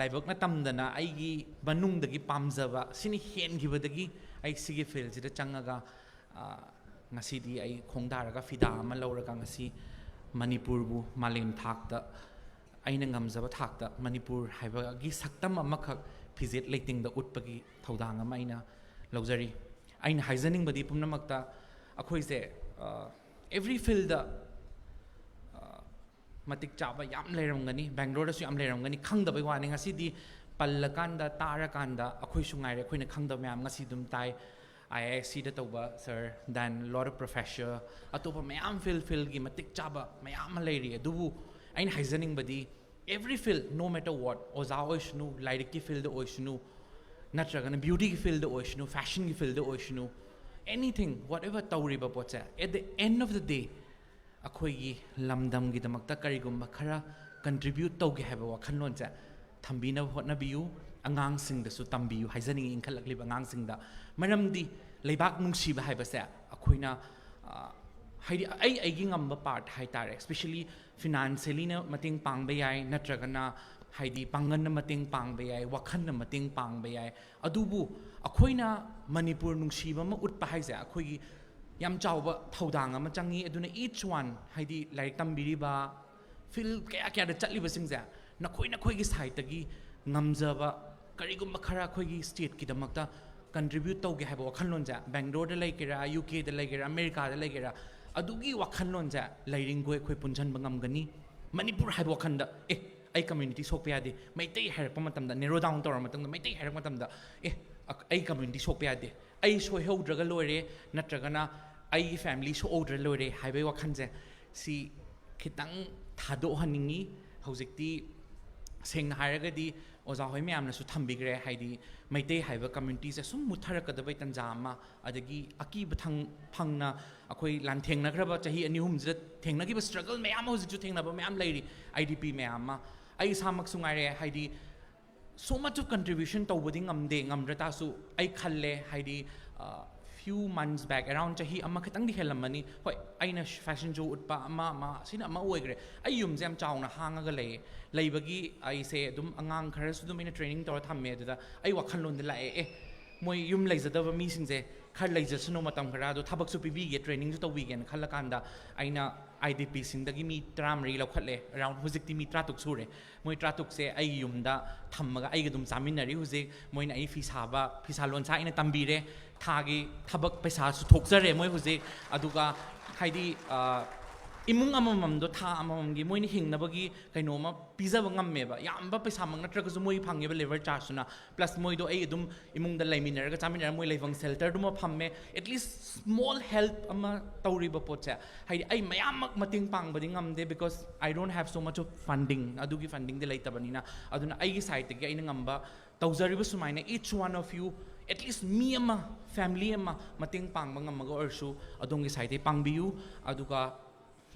ꯂꯥꯏꯕꯛꯅ ꯇꯝꯗꯅ ꯑꯩꯒꯤ ꯃꯅꯨꯡꯗꯒꯤ ꯄꯥꯝꯖꯕ ꯁꯤꯅ ꯍꯦꯟꯈꯤꯕꯗꯒꯤ ꯑꯩ ꯁꯤꯒꯤ ꯐꯤꯜꯁꯤꯗ ꯆꯪꯉꯒ ꯉꯁꯤꯗꯤ ꯑꯩ ꯈꯣꯡꯗꯥꯔꯒ ꯐꯤꯗꯥ ꯑꯃ ꯂꯧꯔꯒ ꯉꯁꯤ ꯃꯅꯤꯄꯨꯔꯕꯨ ꯃꯥꯂꯦꯝ ꯊꯥꯛꯇ ꯑꯩꯅ ꯉꯝꯖꯕ ꯊꯥꯛꯇ ꯃꯅꯤꯄꯨꯔ ꯍꯥꯏꯕꯒꯤ ꯁꯛꯇꯝ ꯑꯃꯈꯛ ꯐꯤꯖꯦꯠ ꯂꯩꯇꯦꯡꯗ ꯎꯠꯄꯒꯤ ꯊꯧꯗꯥꯡ ꯑꯃ ꯑꯩꯅ ꯂꯧꯖꯔꯤ ꯑꯩꯅ ꯍꯥꯏꯖꯅꯤꯡꯕꯗꯤ ꯄꯨꯝꯅꯃꯛꯇ ꯑꯩꯈꯣꯏꯁꯦ ꯑꯦꯚ꯭री ꯐꯤꯜꯗ ꯃꯇꯤꯛ ꯆꯥꯕ ꯌꯥꯝ ꯂꯩꯔꯝꯒꯅꯤ ꯕꯦꯡꯒ꯭ꯂꯣꯔꯗꯁꯨ ꯌꯥꯝ ꯂꯩꯔꯝꯒꯅꯤ ꯈꯪꯗꯕꯩ ꯋꯥꯅꯤ ꯉꯁꯤꯗꯤ ꯄꯜꯂꯀꯥꯟꯗ ꯇꯥꯔꯀꯥꯟꯗ ꯑꯩꯈꯣꯏꯁꯨ ꯉꯥꯏꯔꯦ ꯑꯩꯈꯣꯏꯅ ꯈꯪꯗꯕ ꯃꯌꯥꯝ ꯉꯁꯤ ꯑꯗꯨꯝ ꯇꯥꯏ IISCꯗ ꯇꯧꯕ ꯁꯔ ꯗꯦꯟ ꯂꯣꯠ ꯑꯣꯐ ꯄ꯭ꯔꯣꯐꯦꯁꯔ ꯑꯇꯣꯞꯄ ꯃꯌꯥꯝ ꯐꯤꯜꯒꯤ ꯃꯇꯤꯛ ꯆꯥꯕ ꯃꯌꯥꯝ ꯑꯃ ꯂꯩꯔꯤ ꯑꯗꯨꯕꯨ ꯑꯩꯅ ꯍꯥꯏꯖꯅꯤꯡꯕꯗꯤ ꯑꯦꯚ꯭री ꯐꯤꯜ ꯅꯣ ꯃꯦꯇꯔ ꯋꯥꯠ ꯑꯣꯖꯥ ꯑꯣꯏꯁꯅꯨ ꯂꯥꯏꯔꯤꯛꯀꯤ ꯐꯤꯜꯗ ꯑꯣꯏꯁꯅꯨ ꯅꯠꯇ꯭ꯔꯒꯅ ꯕ꯭ꯌꯨꯇꯤꯒꯤ ꯐꯤꯜꯗ ꯑꯣꯏꯁꯅꯨ ꯐꯦꯁꯟꯒꯤ ꯐꯤꯜꯗ ꯑꯣꯏꯁꯅꯨ anything whatever ꯇꯧꯔꯤꯕ ꯄꯣꯠꯁꯦ at the end of the day ꯑꯩꯈꯣꯏꯒꯤ ꯂꯝꯗꯝꯒꯤꯗꯃꯛꯇ ꯀꯔꯤꯒꯨꯝꯕ ꯈꯔ contribute ꯇꯧꯒꯦ ꯍꯥꯏꯕ ꯋꯥꯈꯜꯂꯣꯟꯁꯦ ꯊꯝꯕꯤꯅꯕ ꯍꯣꯠꯅꯕꯤꯌꯨ ꯑꯉꯥꯡꯁꯤꯡꯗꯁꯨ ꯇꯝꯕꯤꯌꯨ ꯍꯥꯏꯖꯅꯤꯡꯉꯤ ꯏꯟꯈꯠꯂꯛꯂꯤꯕ ꯑꯉꯥꯡꯁꯤꯡꯗ ꯃꯔꯝꯗꯤ ꯂꯩꯕꯥꯛ ꯅꯨꯡꯁꯤꯕ ꯍꯥꯏꯕꯁꯦ ꯑꯩꯈꯣꯏꯅ ꯍꯥꯏꯗꯤ ꯑꯩꯒꯤ ꯉꯝꯕ ꯄꯥꯔꯠ ꯍꯥꯏꯇꯥꯔꯦ ꯁ꯭ꯄꯦꯁꯤꯌꯦꯂꯤ ꯐꯤꯅꯥꯟꯁꯤꯌꯦꯂꯤꯅ ꯃꯇꯦꯡ ꯄꯥꯡꯕ ꯌꯥꯏ ꯅꯠꯇ꯭ꯔꯒꯅ ꯍꯥꯏꯗꯤ ꯄꯥꯡꯒꯜꯅ ꯃꯇꯦꯡ ꯄꯥꯡꯕ ꯌꯥꯏ ꯋꯥꯈꯜꯅ ꯃꯇꯦꯡ ꯄꯥꯡꯕ ꯌꯥꯏ ꯑꯗꯨꯕꯨ ꯑꯩꯈꯣꯏꯅ ꯃꯅꯤꯄꯨꯔ ꯅꯨꯡꯁꯤꯕ ꯑꯃ ꯎꯠꯄ ꯍꯥꯏꯁꯦ ꯑꯩꯈꯣꯏꯒꯤ ꯌꯥꯝ ꯆꯥꯎꯕ ꯊꯧꯗꯥꯡ ꯑꯃ ꯆꯪꯉꯤ ꯑꯗꯨꯅ each one ꯍꯥꯏꯗꯤ ꯂꯥꯏꯔꯤꯛ ꯇꯝꯕꯤꯔꯤꯕ ꯐꯤꯜ ꯀꯌꯥꯗ ꯆꯠꯂꯤꯕꯁꯤꯡꯁꯦ ꯅꯈꯣꯏꯒꯤ ꯁꯥꯏꯠꯇꯒꯤ ꯉꯝꯖꯕ ꯀꯔꯤꯒꯨꯝꯕ ꯈꯔ ꯑꯩꯈꯣꯏꯒꯤ ꯁ꯭ꯇꯦꯠꯀꯤꯗꯃꯛꯇ contribute ꯇꯧꯒꯦ ꯍꯥꯏꯕ ꯋꯥꯈꯜꯂꯣꯟꯁꯦ ꯕꯦꯡꯒ꯭ꯂꯣꯔꯗ ꯂꯩꯒꯦꯔꯥ UKꯗ ꯂꯩꯒꯦꯔꯥ ꯑꯃꯦꯔꯤꯀꯥꯗ ꯂꯩꯒꯦꯔꯥ ꯑꯗꯨꯒꯤ ꯋꯥꯈꯜꯂꯣꯟꯁꯦ ꯂꯩꯔꯤꯡꯈꯣꯏ ꯑꯩꯈꯣꯏ ꯄꯨꯟꯓꯟꯕ ꯉꯝꯒꯅꯤ ꯃꯅꯤꯄꯨꯔ ꯍꯥꯏꯕ ꯋꯥꯈꯜꯗ ꯑꯩ ꯀꯝꯃ꯭ꯌꯨꯅꯤꯇꯤ ꯁꯣꯛꯄ ꯌꯥꯗꯦ ꯃꯩꯇꯩ ꯍꯥꯏꯔꯛꯄ ꯃꯇꯝꯗ ꯅꯦꯔꯣ ꯗꯥꯎꯟ ꯇꯧꯔ ꯃꯇꯝꯗ ꯃꯩꯇꯩ ꯍꯥꯏꯔꯛꯄ ꯃꯇꯝꯗ ꯑꯩ ꯀꯝꯃ꯭ꯌꯨꯅꯤꯇꯤ ꯁꯣꯛꯄ ꯌꯥꯗꯦ ꯑꯩ ꯁꯣꯏꯍꯧꯗ꯭ꯔꯒ ꯂꯣꯏꯔꯦ ꯅꯠꯇ꯭ꯔꯒꯅ ꯑꯩꯒꯤ ꯐꯦꯃꯤꯂꯤ ꯁꯣꯛꯍꯧꯗ꯭ꯔ ꯂꯣꯏꯔꯦ ꯍꯥꯏꯕꯒꯤ ꯋꯥꯈꯜꯁꯦ ꯁꯤ ꯈꯤꯇꯪ ꯊꯥꯗꯣꯛꯍꯟꯅꯤꯡꯉꯤ ꯍꯧꯖꯤꯛꯇꯤ ꯁꯦꯡꯅ ꯍꯥꯏꯔꯒꯗꯤ ꯑꯣꯖꯥ ꯍꯣꯏ ꯃꯌꯥꯝꯅꯁꯨ ꯊꯝꯕꯤꯈ꯭ꯔꯦ ꯍꯥꯏꯗꯤ ꯃꯩꯇꯩ ꯍꯥꯏꯕ ꯀꯝꯃ꯭ꯌꯨꯅꯤꯇꯤꯁꯦ ꯁꯨꯝ ꯃꯨꯠꯊꯔꯛꯀꯗꯕꯩ ꯇꯟꯖꯥ ꯑꯃ ꯑꯗꯒꯤ ꯑꯀꯤꯕ ꯐꯪꯅ ꯑꯩꯈꯣꯏ ꯂꯥꯟꯊꯦꯡꯅꯈ꯭ꯔꯕ ꯆꯍꯤ 2-3ꯁꯤꯗ ꯊꯦꯡꯅꯈꯤꯕ ꯁ꯭ꯇ꯭ꯔꯒꯜ ꯃꯌꯥꯝ ꯑꯃ ꯍꯧꯖꯤꯛꯁꯨ ꯊꯦꯡꯅꯕ ꯃꯌꯥꯝ ꯂꯩꯔꯤ IDP ꯃꯌꯥꯝ ꯑꯃ ꯑꯩ ꯏꯁꯥꯃꯛꯁꯨ ꯉꯥꯏꯔꯦ ꯍꯥꯏꯗꯤ so much of contribution ꯇꯧꯕꯗꯤ ꯉꯝꯗ꯭ꯔ ꯇꯥꯁꯨ ꯑꯩ ꯈꯜꯂꯦ ꯍꯥꯏꯗꯤ few months back around chahi amma khitangdi helamani hoi aina fashion show utpa ama sina ama oigre ai yumje am chauna hangaga leibagi ai se adum angang kharasu dum ina training tor thamme aduda ai wakhal lon de la moi yum leijadaba mi singje khar leijasno matam khara do thabak su pibi ge training su tawbi gen khalakanda aina IDP singdagi mi 30 lokhatle around hujikti mi 30 sure moi 30 se ai yumda thammaga ai gedum chaminari hujik moina ai fi salon sa ina tambire thagi thabak paisa su thokjare moi hujik aduga haidi imung amamam do tha amamam gi moini hingnabagi kainoma pizaba ngammeba yamba paisa mang natraga su moi phangeba lever charge suna plus moi do ai dum imung da laiminara ga chaminara moi leivang shelter dum phamme at least small help ama tawriba pocha haidi ai mayam mating pangbadi ngamde because I don't have so much of funding adugi funding de laitabanina aduna ai gi side gi aina ngamba tawjariba sumaina each one of you at least me ama family ama mating pangba ngamaga orsu adongi side pangbiu aduga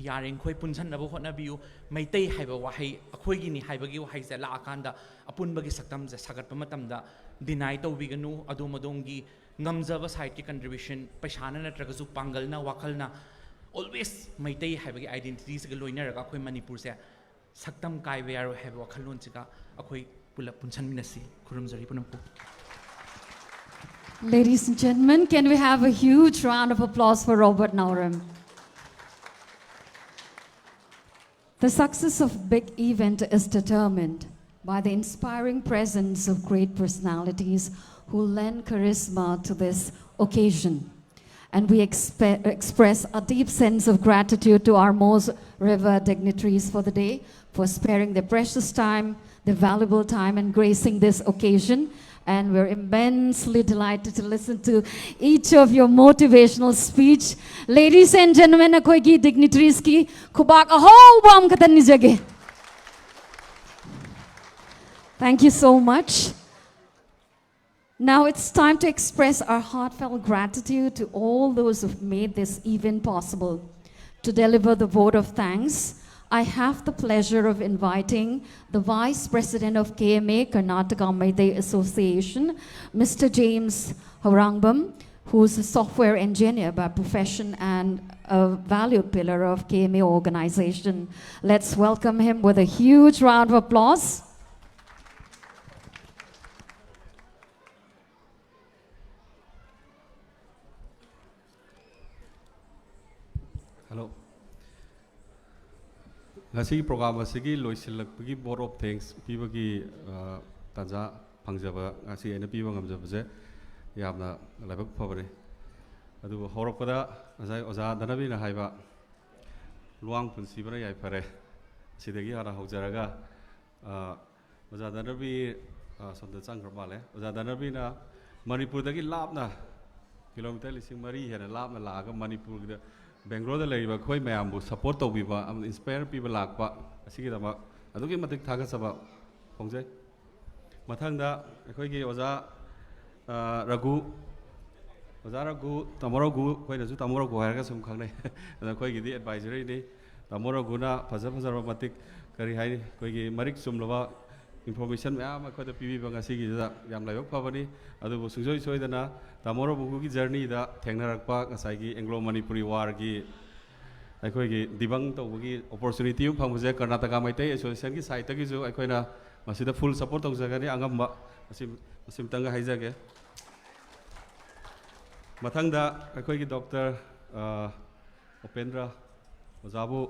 yaring khoi punjhanaba hotnabiu meitai haiba wahai akhoi ni haibagi wahai se la akanda apunbagi saktam je sagatpa matamda deny tawbiganu adomadongi ngamjaba side ki contribution paisana natraga su pangalna wakalna always meitai haibagi identity se loinaraga akhoi manipur se saktam kaiba yaro haiba wakhal lon chiga akhoi pula punchanminasi khurumjari punampu Ladies and gentlemen, can we have a huge round of applause for Robert Nauram? The success of big event is determined by the inspiring presence of great personalities who lend charisma to this occasion. And we express a deep sense of gratitude to our most revered dignitaries for the day, for sparing their precious time, their valuable time, and gracing this occasion. And we're immensely delighted to listen to each of your motivational speech. Ladies and gentlemen, akoigi dignitaries ki khubak ahobam katan nijage. Thank you so much. Now it's time to express our heartfelt gratitude to all those who've made this event possible. To deliver the vote of thanks, I have the pleasure of inviting the Vice President of KMA, Karnataka Meitei Association, Mr. James Harangbam, who's a software engineer by profession and a valued pillar of KMA organization. Let's welcome him with a huge round of applause. Hello. Ngasi program asigi loisilakpagi board of thanks pibagi tanja pangjaba ngasi aina piba ngamjabase yamna labak phabare adu horakpada ngasi oza danabi na haiba luang punsi bana yai phare sidagi hara haujaraga oza danabi sonda changrabale oza danabi na manipur dagi lapna kilometer lising mari hena lapna laga manipur da Bangalore da khoi mayam bu support tawbiba am inspire people lakpa asigi dama adugi matik thaga saba khongjai mathangda khoi gi oza ragu tamorogu khoi na ju tamorogu hairaga sum khangnai da khoi gi di advisory ni tamorogu na phaja matik kari hai khoi gi marik sumlaba information mayam khoi da pibi banga sigi da yam laibak phabani adu sungsoi soidana tamoro buku ki journey da thengnarakpa ngasai gi Anglo Manipuri war gi aikoi gi dibang tawgi opportunity um phanguje Karnataka Meitei Association gi site gi ju aikoi na masida full support tawjagani angamba asim tanga haijage mathangda aikoi gi Dr. Upendra ojabu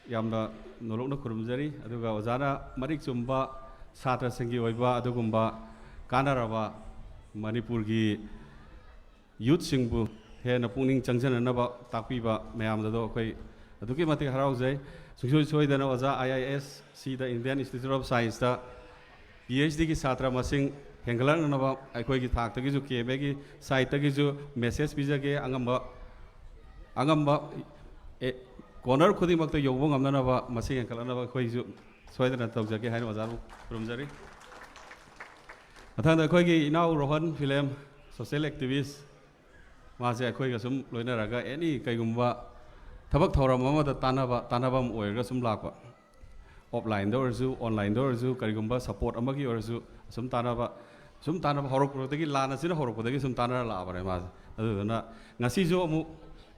yamna nolokna khurumjari aduga ojana marik chumba satra singi oiba adugumba kanaraba Manipur ki youth singbu hena pungning changjananaba takpiba mayam dado khoi aduki mati haraujai sungsoi soidana oja IIS si the Indian Institute of Science da PhD ki satra masing henggalanaba aikoi ki thak tagi ju KMA ki site tagi ju message bijage angamba corner khudi makta yobo ngamnanaba masing henggalanaba khoi ju soidana tawjage haina ojaru rumjari Mathangda khoi gi inau Rohan film social activist mase khoi ga sum loina raga any kaigumba thabak thoram amada tanabam oirga sum lakpa offline do orju online do orju kaigumba support amagi orju sum tanaba horok dagi lana sina horok dagi sum tanara la bare ma aduna ngasi jo amu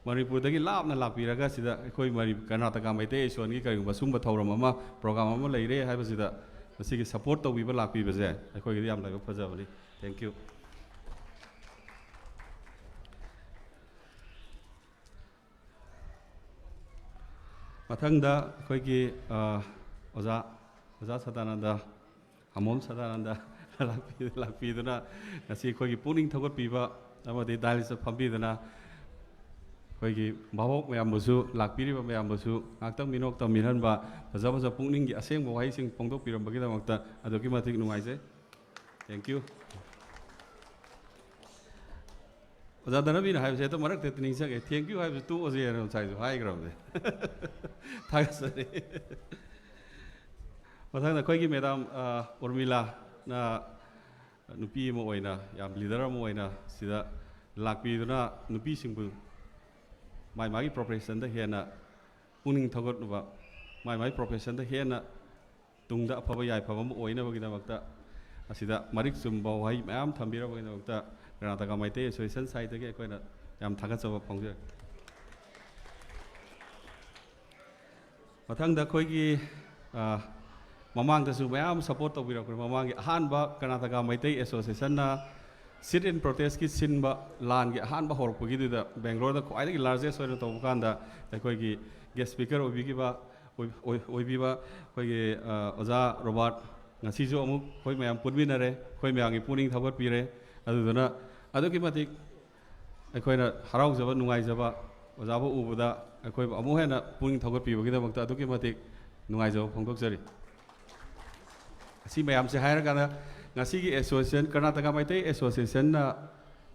Manipur dagi lapna lapiraga sida khoi mari Karnataka Meitei Association gi kaigumba sumba thoram ama program ama leire haiba sida Masih support tau biba lakpi baze. Aku ini am lagi fajar balik. Thank you. Mathangda aku ini oza sadananda, amom sadananda lakpi itu na. Nasi aku ini puning thagot biba, nama di dalis pampi itu na. Aku ini bawa mayam musuh, lakpi riba mayam musuh. Akta minok ta minan ba, baza pungning gi aseng bawai sing pongtok piram bagi ta makta. Adoki matik nungai se. Thank you. Oza dana bin hai se to marak te tining se. Thank you hai tu ozi ero sai jo hai gram de. Thagasari. Mathang na koi gi madam Urmila na nupi mo oina, yam leader mo oina sida lakpi itu na nupi singbu. My profession da hena puning thagot nuba my profession da hena tungda phaba yai phaba mo oina bagi da makta asida marik sumba hai mayam thambira bagi da makta Karnataka Meitei Association site ge koina yam thagat chaba phongje mathang da khoi gi mamang da su mayam support tawbira ko mamang gi han ba Karnataka Meitei Association na sit in protest ki sinba lan gi han ba hor pugi du da Bangalore da kwai gi largest oina to kan da koi gi guest speaker obi gi ba obi ba koi gi oza Robert ngasi jo amuk koi mayam punbin are koi mayang gi puning thabat pire adu dana adu ki matik koi na harau jaba nungai jaba oza ba ubuda koi amu hena puning thabat pi gi da makta adu ki matik nungai jaba phongdok jari asi mayam se haira kana ngasi gi association Karnataka Meitei association na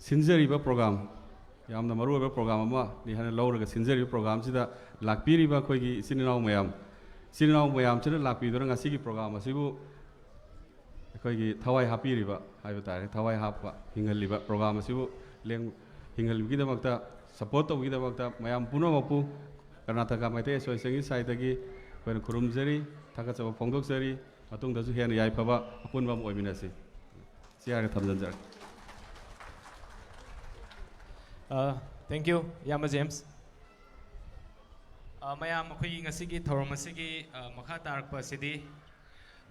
sinjari ba program yamna maru ba program ama ni hana lawra ga sinjari program sida lakpiri ba koi gi sininaw mayam chira lakpi dora ngasi gi program asibu koi gi thawai hapiri ba haiba tare thawai happa hingali ba program asibu leng hingali gi da makta support to gi da makta mayam puno mapu Karnataka Meitei association gi side gi koi kurumjari thaka chaba phongdok jari matung da su hen yai phaba apun bam oiminasi siar thamjanjar Thank you, Yama James. Mayam akhoi ngasigi thorom asigi makha tarakpa sidi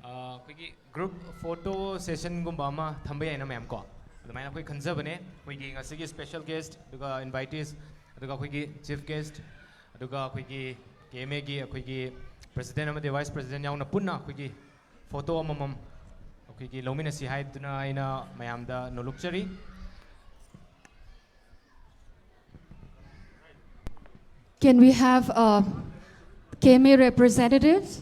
akhoi group photo session gumba ama thambe aina mayam ko adamaina akhoi khanjabane akhoi ngasigi special guest aduga invitees aduga akhoi chief guest aduga akhoi KMA gi akhoi president amade vice president yauna punna akhoi photo amamam akhoi lomina si haiduna aina mayam da nolukchari. Can we have KMA representatives,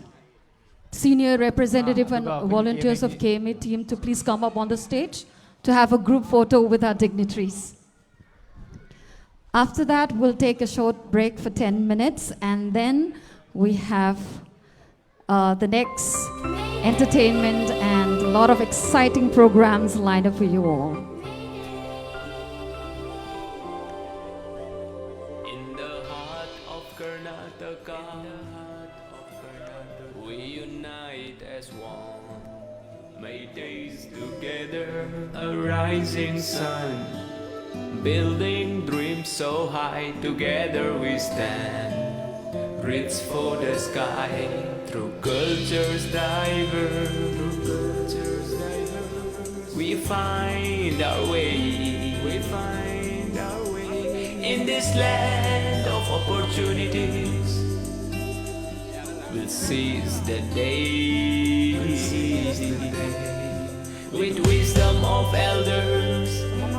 senior representative and volunteers of KMA team to please come up on the stage to have a group photo with our dignitaries. After that, we'll take a short break for 10 minutes and then we have the next entertainment and a lot of exciting programs lined up for you all. In the heart of Karnataka, we unite as one. Meitei's together, a rising sun, building dreams so high. Together we stand, reach for the sky. Through cultures diverse, we find our way. In this land of opportunities, we'll seize the day. With wisdom of elders,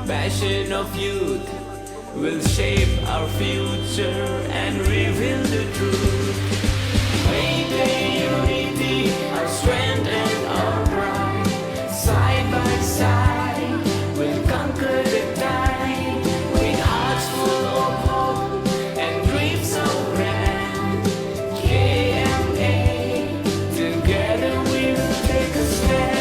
passion of youth, we'll shape our future and reveal the truth. Meitei unity, our strength and our pride. Side by side, we'll conquer the tide. With hearts full of hope and dreams so grand. KMA, together we will take a stand.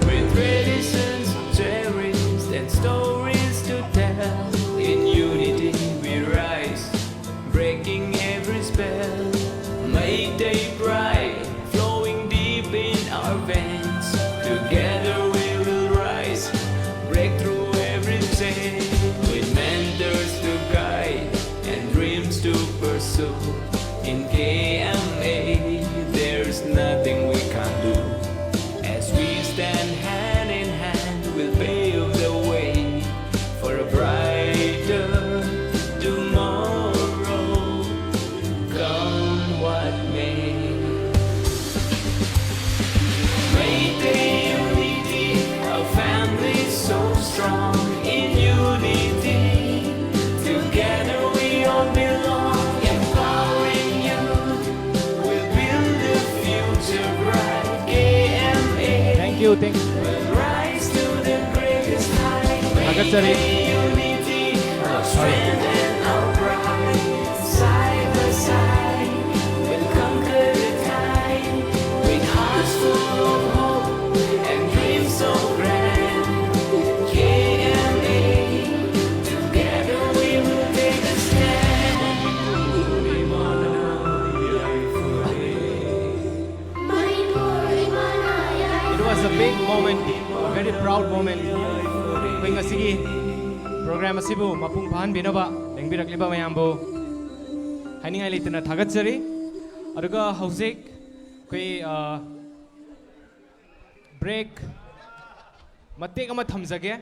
With traditions cherished and stories to tell, in unity we rise, breaking every spell. Meitei pride flowing deep in our veins. Together we will rise, break through every chain. With mentors to guide and dreams to pursue. In KMA, there's nothing we can't do. As we stand hand in hand, we'll pave the way for a brighter tomorrow. Come what may. Meitei unity, our family so strong. In unity, together we all belong. Empowering youth, we'll build the future bright. KMA. Thank you. We'll rise to the greatest height. Agachari. Unity, our strength and our pride. Side by side, we'll conquer the tide. With hearts full of hope and dreams so grand. KMA, together we will take a stand. It was a big moment ꯑꯩꯈꯣꯏ ꯉꯁꯤꯒꯤ programme ꯑꯁꯤꯕꯨ ꯃꯄꯨꯡ ꯐꯥꯍꯟꯕꯤꯅꯕ ꯂꯦꯡꯕꯤꯔꯛꯂꯤꯕ ꯃꯌꯥꯝꯕꯨ ꯍꯥꯏꯅꯤꯡꯉꯥꯏ ꯂꯩꯇꯅ ꯊꯥꯒꯠꯆꯔꯤ ꯑꯗꯨꯒ ꯍꯧꯖꯤꯛ ꯑꯩꯈꯣꯏ ꯕ꯭ꯔꯦꯛ ꯃꯇꯦꯛ ꯑꯃ ꯊꯝꯖꯒꯦ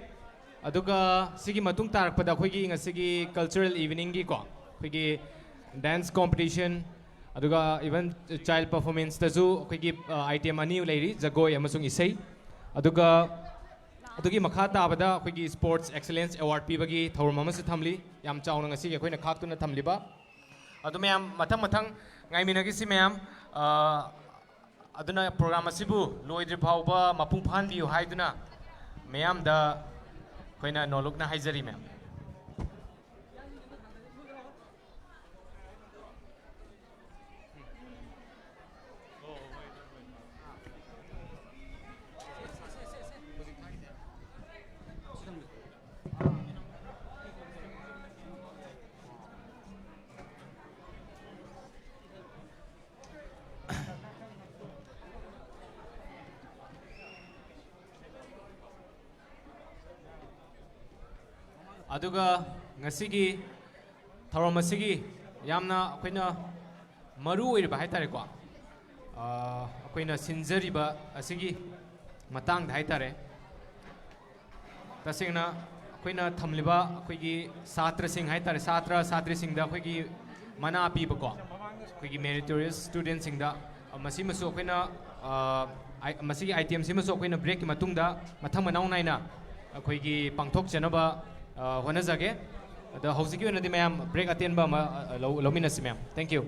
ꯑꯗꯨꯒ ꯁꯤꯒꯤ ꯃꯇꯨꯡ ꯇꯥꯔꯛꯄꯗ ꯑꯩꯈꯣꯏꯒꯤ ꯉꯁꯤꯒꯤ ꯀꯜꯆꯔꯦꯜ ꯏꯚꯤꯅꯤꯡꯒꯤꯀꯣ ꯑꯩꯈꯣꯏꯒꯤ ꯗꯥꯟꯁ ꯀꯣꯝꯄꯤꯇꯤꯁꯟ ꯑꯗꯨꯒ ꯏꯚꯟ ꯆꯥꯏꯜ ꯄꯔꯐꯣꯔꯃꯦꯟꯁꯇꯁꯨ ꯑꯩꯈꯣꯏꯒꯤ ꯑꯥꯏꯇꯦꯝ ꯑꯅꯤ ꯂꯩꯔꯤ ꯖꯒꯣꯏ ꯑꯃꯁꯨꯡ ꯏꯁꯩ ꯑꯗꯨꯒ ꯑꯗꯨꯒꯤ ꯃꯈꯥ ꯇꯥꯕꯗ ꯑꯩꯈꯣꯏꯒꯤ ꯁ꯭ꯄꯣꯔꯠꯁ ꯑꯦꯛꯁꯂꯦꯟꯁ ꯑꯦꯋꯥꯔꯗ ꯄꯤꯕꯒꯤ ꯊꯧꯔꯝ ꯑꯃꯁꯨ ꯊꯝꯂꯤ ꯌꯥꯝ ꯆꯥꯎꯅ ꯉꯁꯤꯒꯤ ꯑꯩꯈꯣꯏꯅ ꯈꯥꯛꯇꯨꯅ ꯊꯝꯂꯤꯕ ꯑꯗꯨ ꯃꯌꯥꯝ ꯃꯊꯪ ꯃꯊꯪ ꯉꯥꯏꯃꯤꯟꯅꯈꯤꯁꯤ ꯃꯌꯥꯝ ꯑꯗꯨꯅ ꯄ꯭ꯔꯣꯒ꯭ꯔꯥꯝ ꯑꯁꯤꯕꯨ ꯂꯣꯏꯗ꯭ꯔꯤ ꯐꯥꯎꯕ ꯃꯄꯨꯡ ꯐꯥꯍꯟꯕꯤꯌꯨ ꯍꯥꯏꯗꯨꯅ ꯃꯌꯥꯝꯗ ꯑꯩꯈꯣꯏꯅ ꯅꯣꯂꯨꯛꯅ ꯍꯥꯏꯖꯔꯤ ꯃꯌꯥꯝ ꯑꯗꯨꯒ ꯉꯁꯤꯒꯤ ꯊꯧꯔꯝ ꯑꯁꯤꯒꯤ ꯌꯥꯝꯅ ꯑꯩꯈꯣꯏꯅ ꯃꯔꯨ ꯑꯣꯏꯔꯤꯕ ꯍꯥꯏꯇꯥꯔꯦꯀꯣ ꯑꯩꯈꯣꯏꯅ ꯁꯤꯟꯖꯔꯤꯕ ꯑꯁꯤꯒꯤ ꯃꯇꯥꯡꯗ ꯍꯥꯏꯇꯥꯔꯦ ꯇꯁꯦꯡꯅ ꯑꯩꯈꯣꯏꯅ ꯊꯝꯂꯤꯕ ꯑꯩꯈꯣꯏꯒꯤ ꯁꯥꯇ꯭ꯔꯁꯤꯡ ꯍꯥꯏꯇꯥꯔꯦ ꯁꯥꯇ꯭ꯔꯁꯤꯡꯗ ꯑꯩꯈꯣꯏꯒꯤ ꯃꯅꯥ ꯄꯤꯕꯀꯣ ꯑꯩꯈꯣꯏꯒꯤ ꯃꯦꯔꯤꯇꯣꯔꯤꯌꯁ ꯁ꯭ꯇꯨꯗꯦꯟꯁꯤꯡꯗ ꯃꯁꯤꯃꯁꯨ ꯑꯩꯈꯣꯏꯅ ꯃꯁꯤꯒꯤ ꯑꯥꯏꯇꯦꯝꯁꯤꯃꯁꯨ ꯑꯩꯈꯣꯏꯅ ꯕ꯭ꯔꯦꯛꯀꯤ ꯃꯇꯨꯡꯗ ꯃꯊꯪ ꯃꯅꯥꯎ ꯅꯥꯏꯅ ꯑꯩꯈꯣꯏꯒꯤ ꯄꯥꯡꯊꯣꯛꯆꯅꯕ ꯍꯣꯠꯅꯖꯒꯦ ꯑꯗꯣ ꯍꯧꯖꯤꯛꯀꯤ ꯑꯣꯏꯅꯗꯤ ꯃꯌꯥꯝ ꯕ꯭ꯔꯦꯛ ꯑꯇꯦꯟꯕ ꯑꯃ ꯂꯧꯃꯤꯟꯅꯁꯤ ꯃꯌꯥꯝ ꯊꯦꯡꯛ ꯌꯨ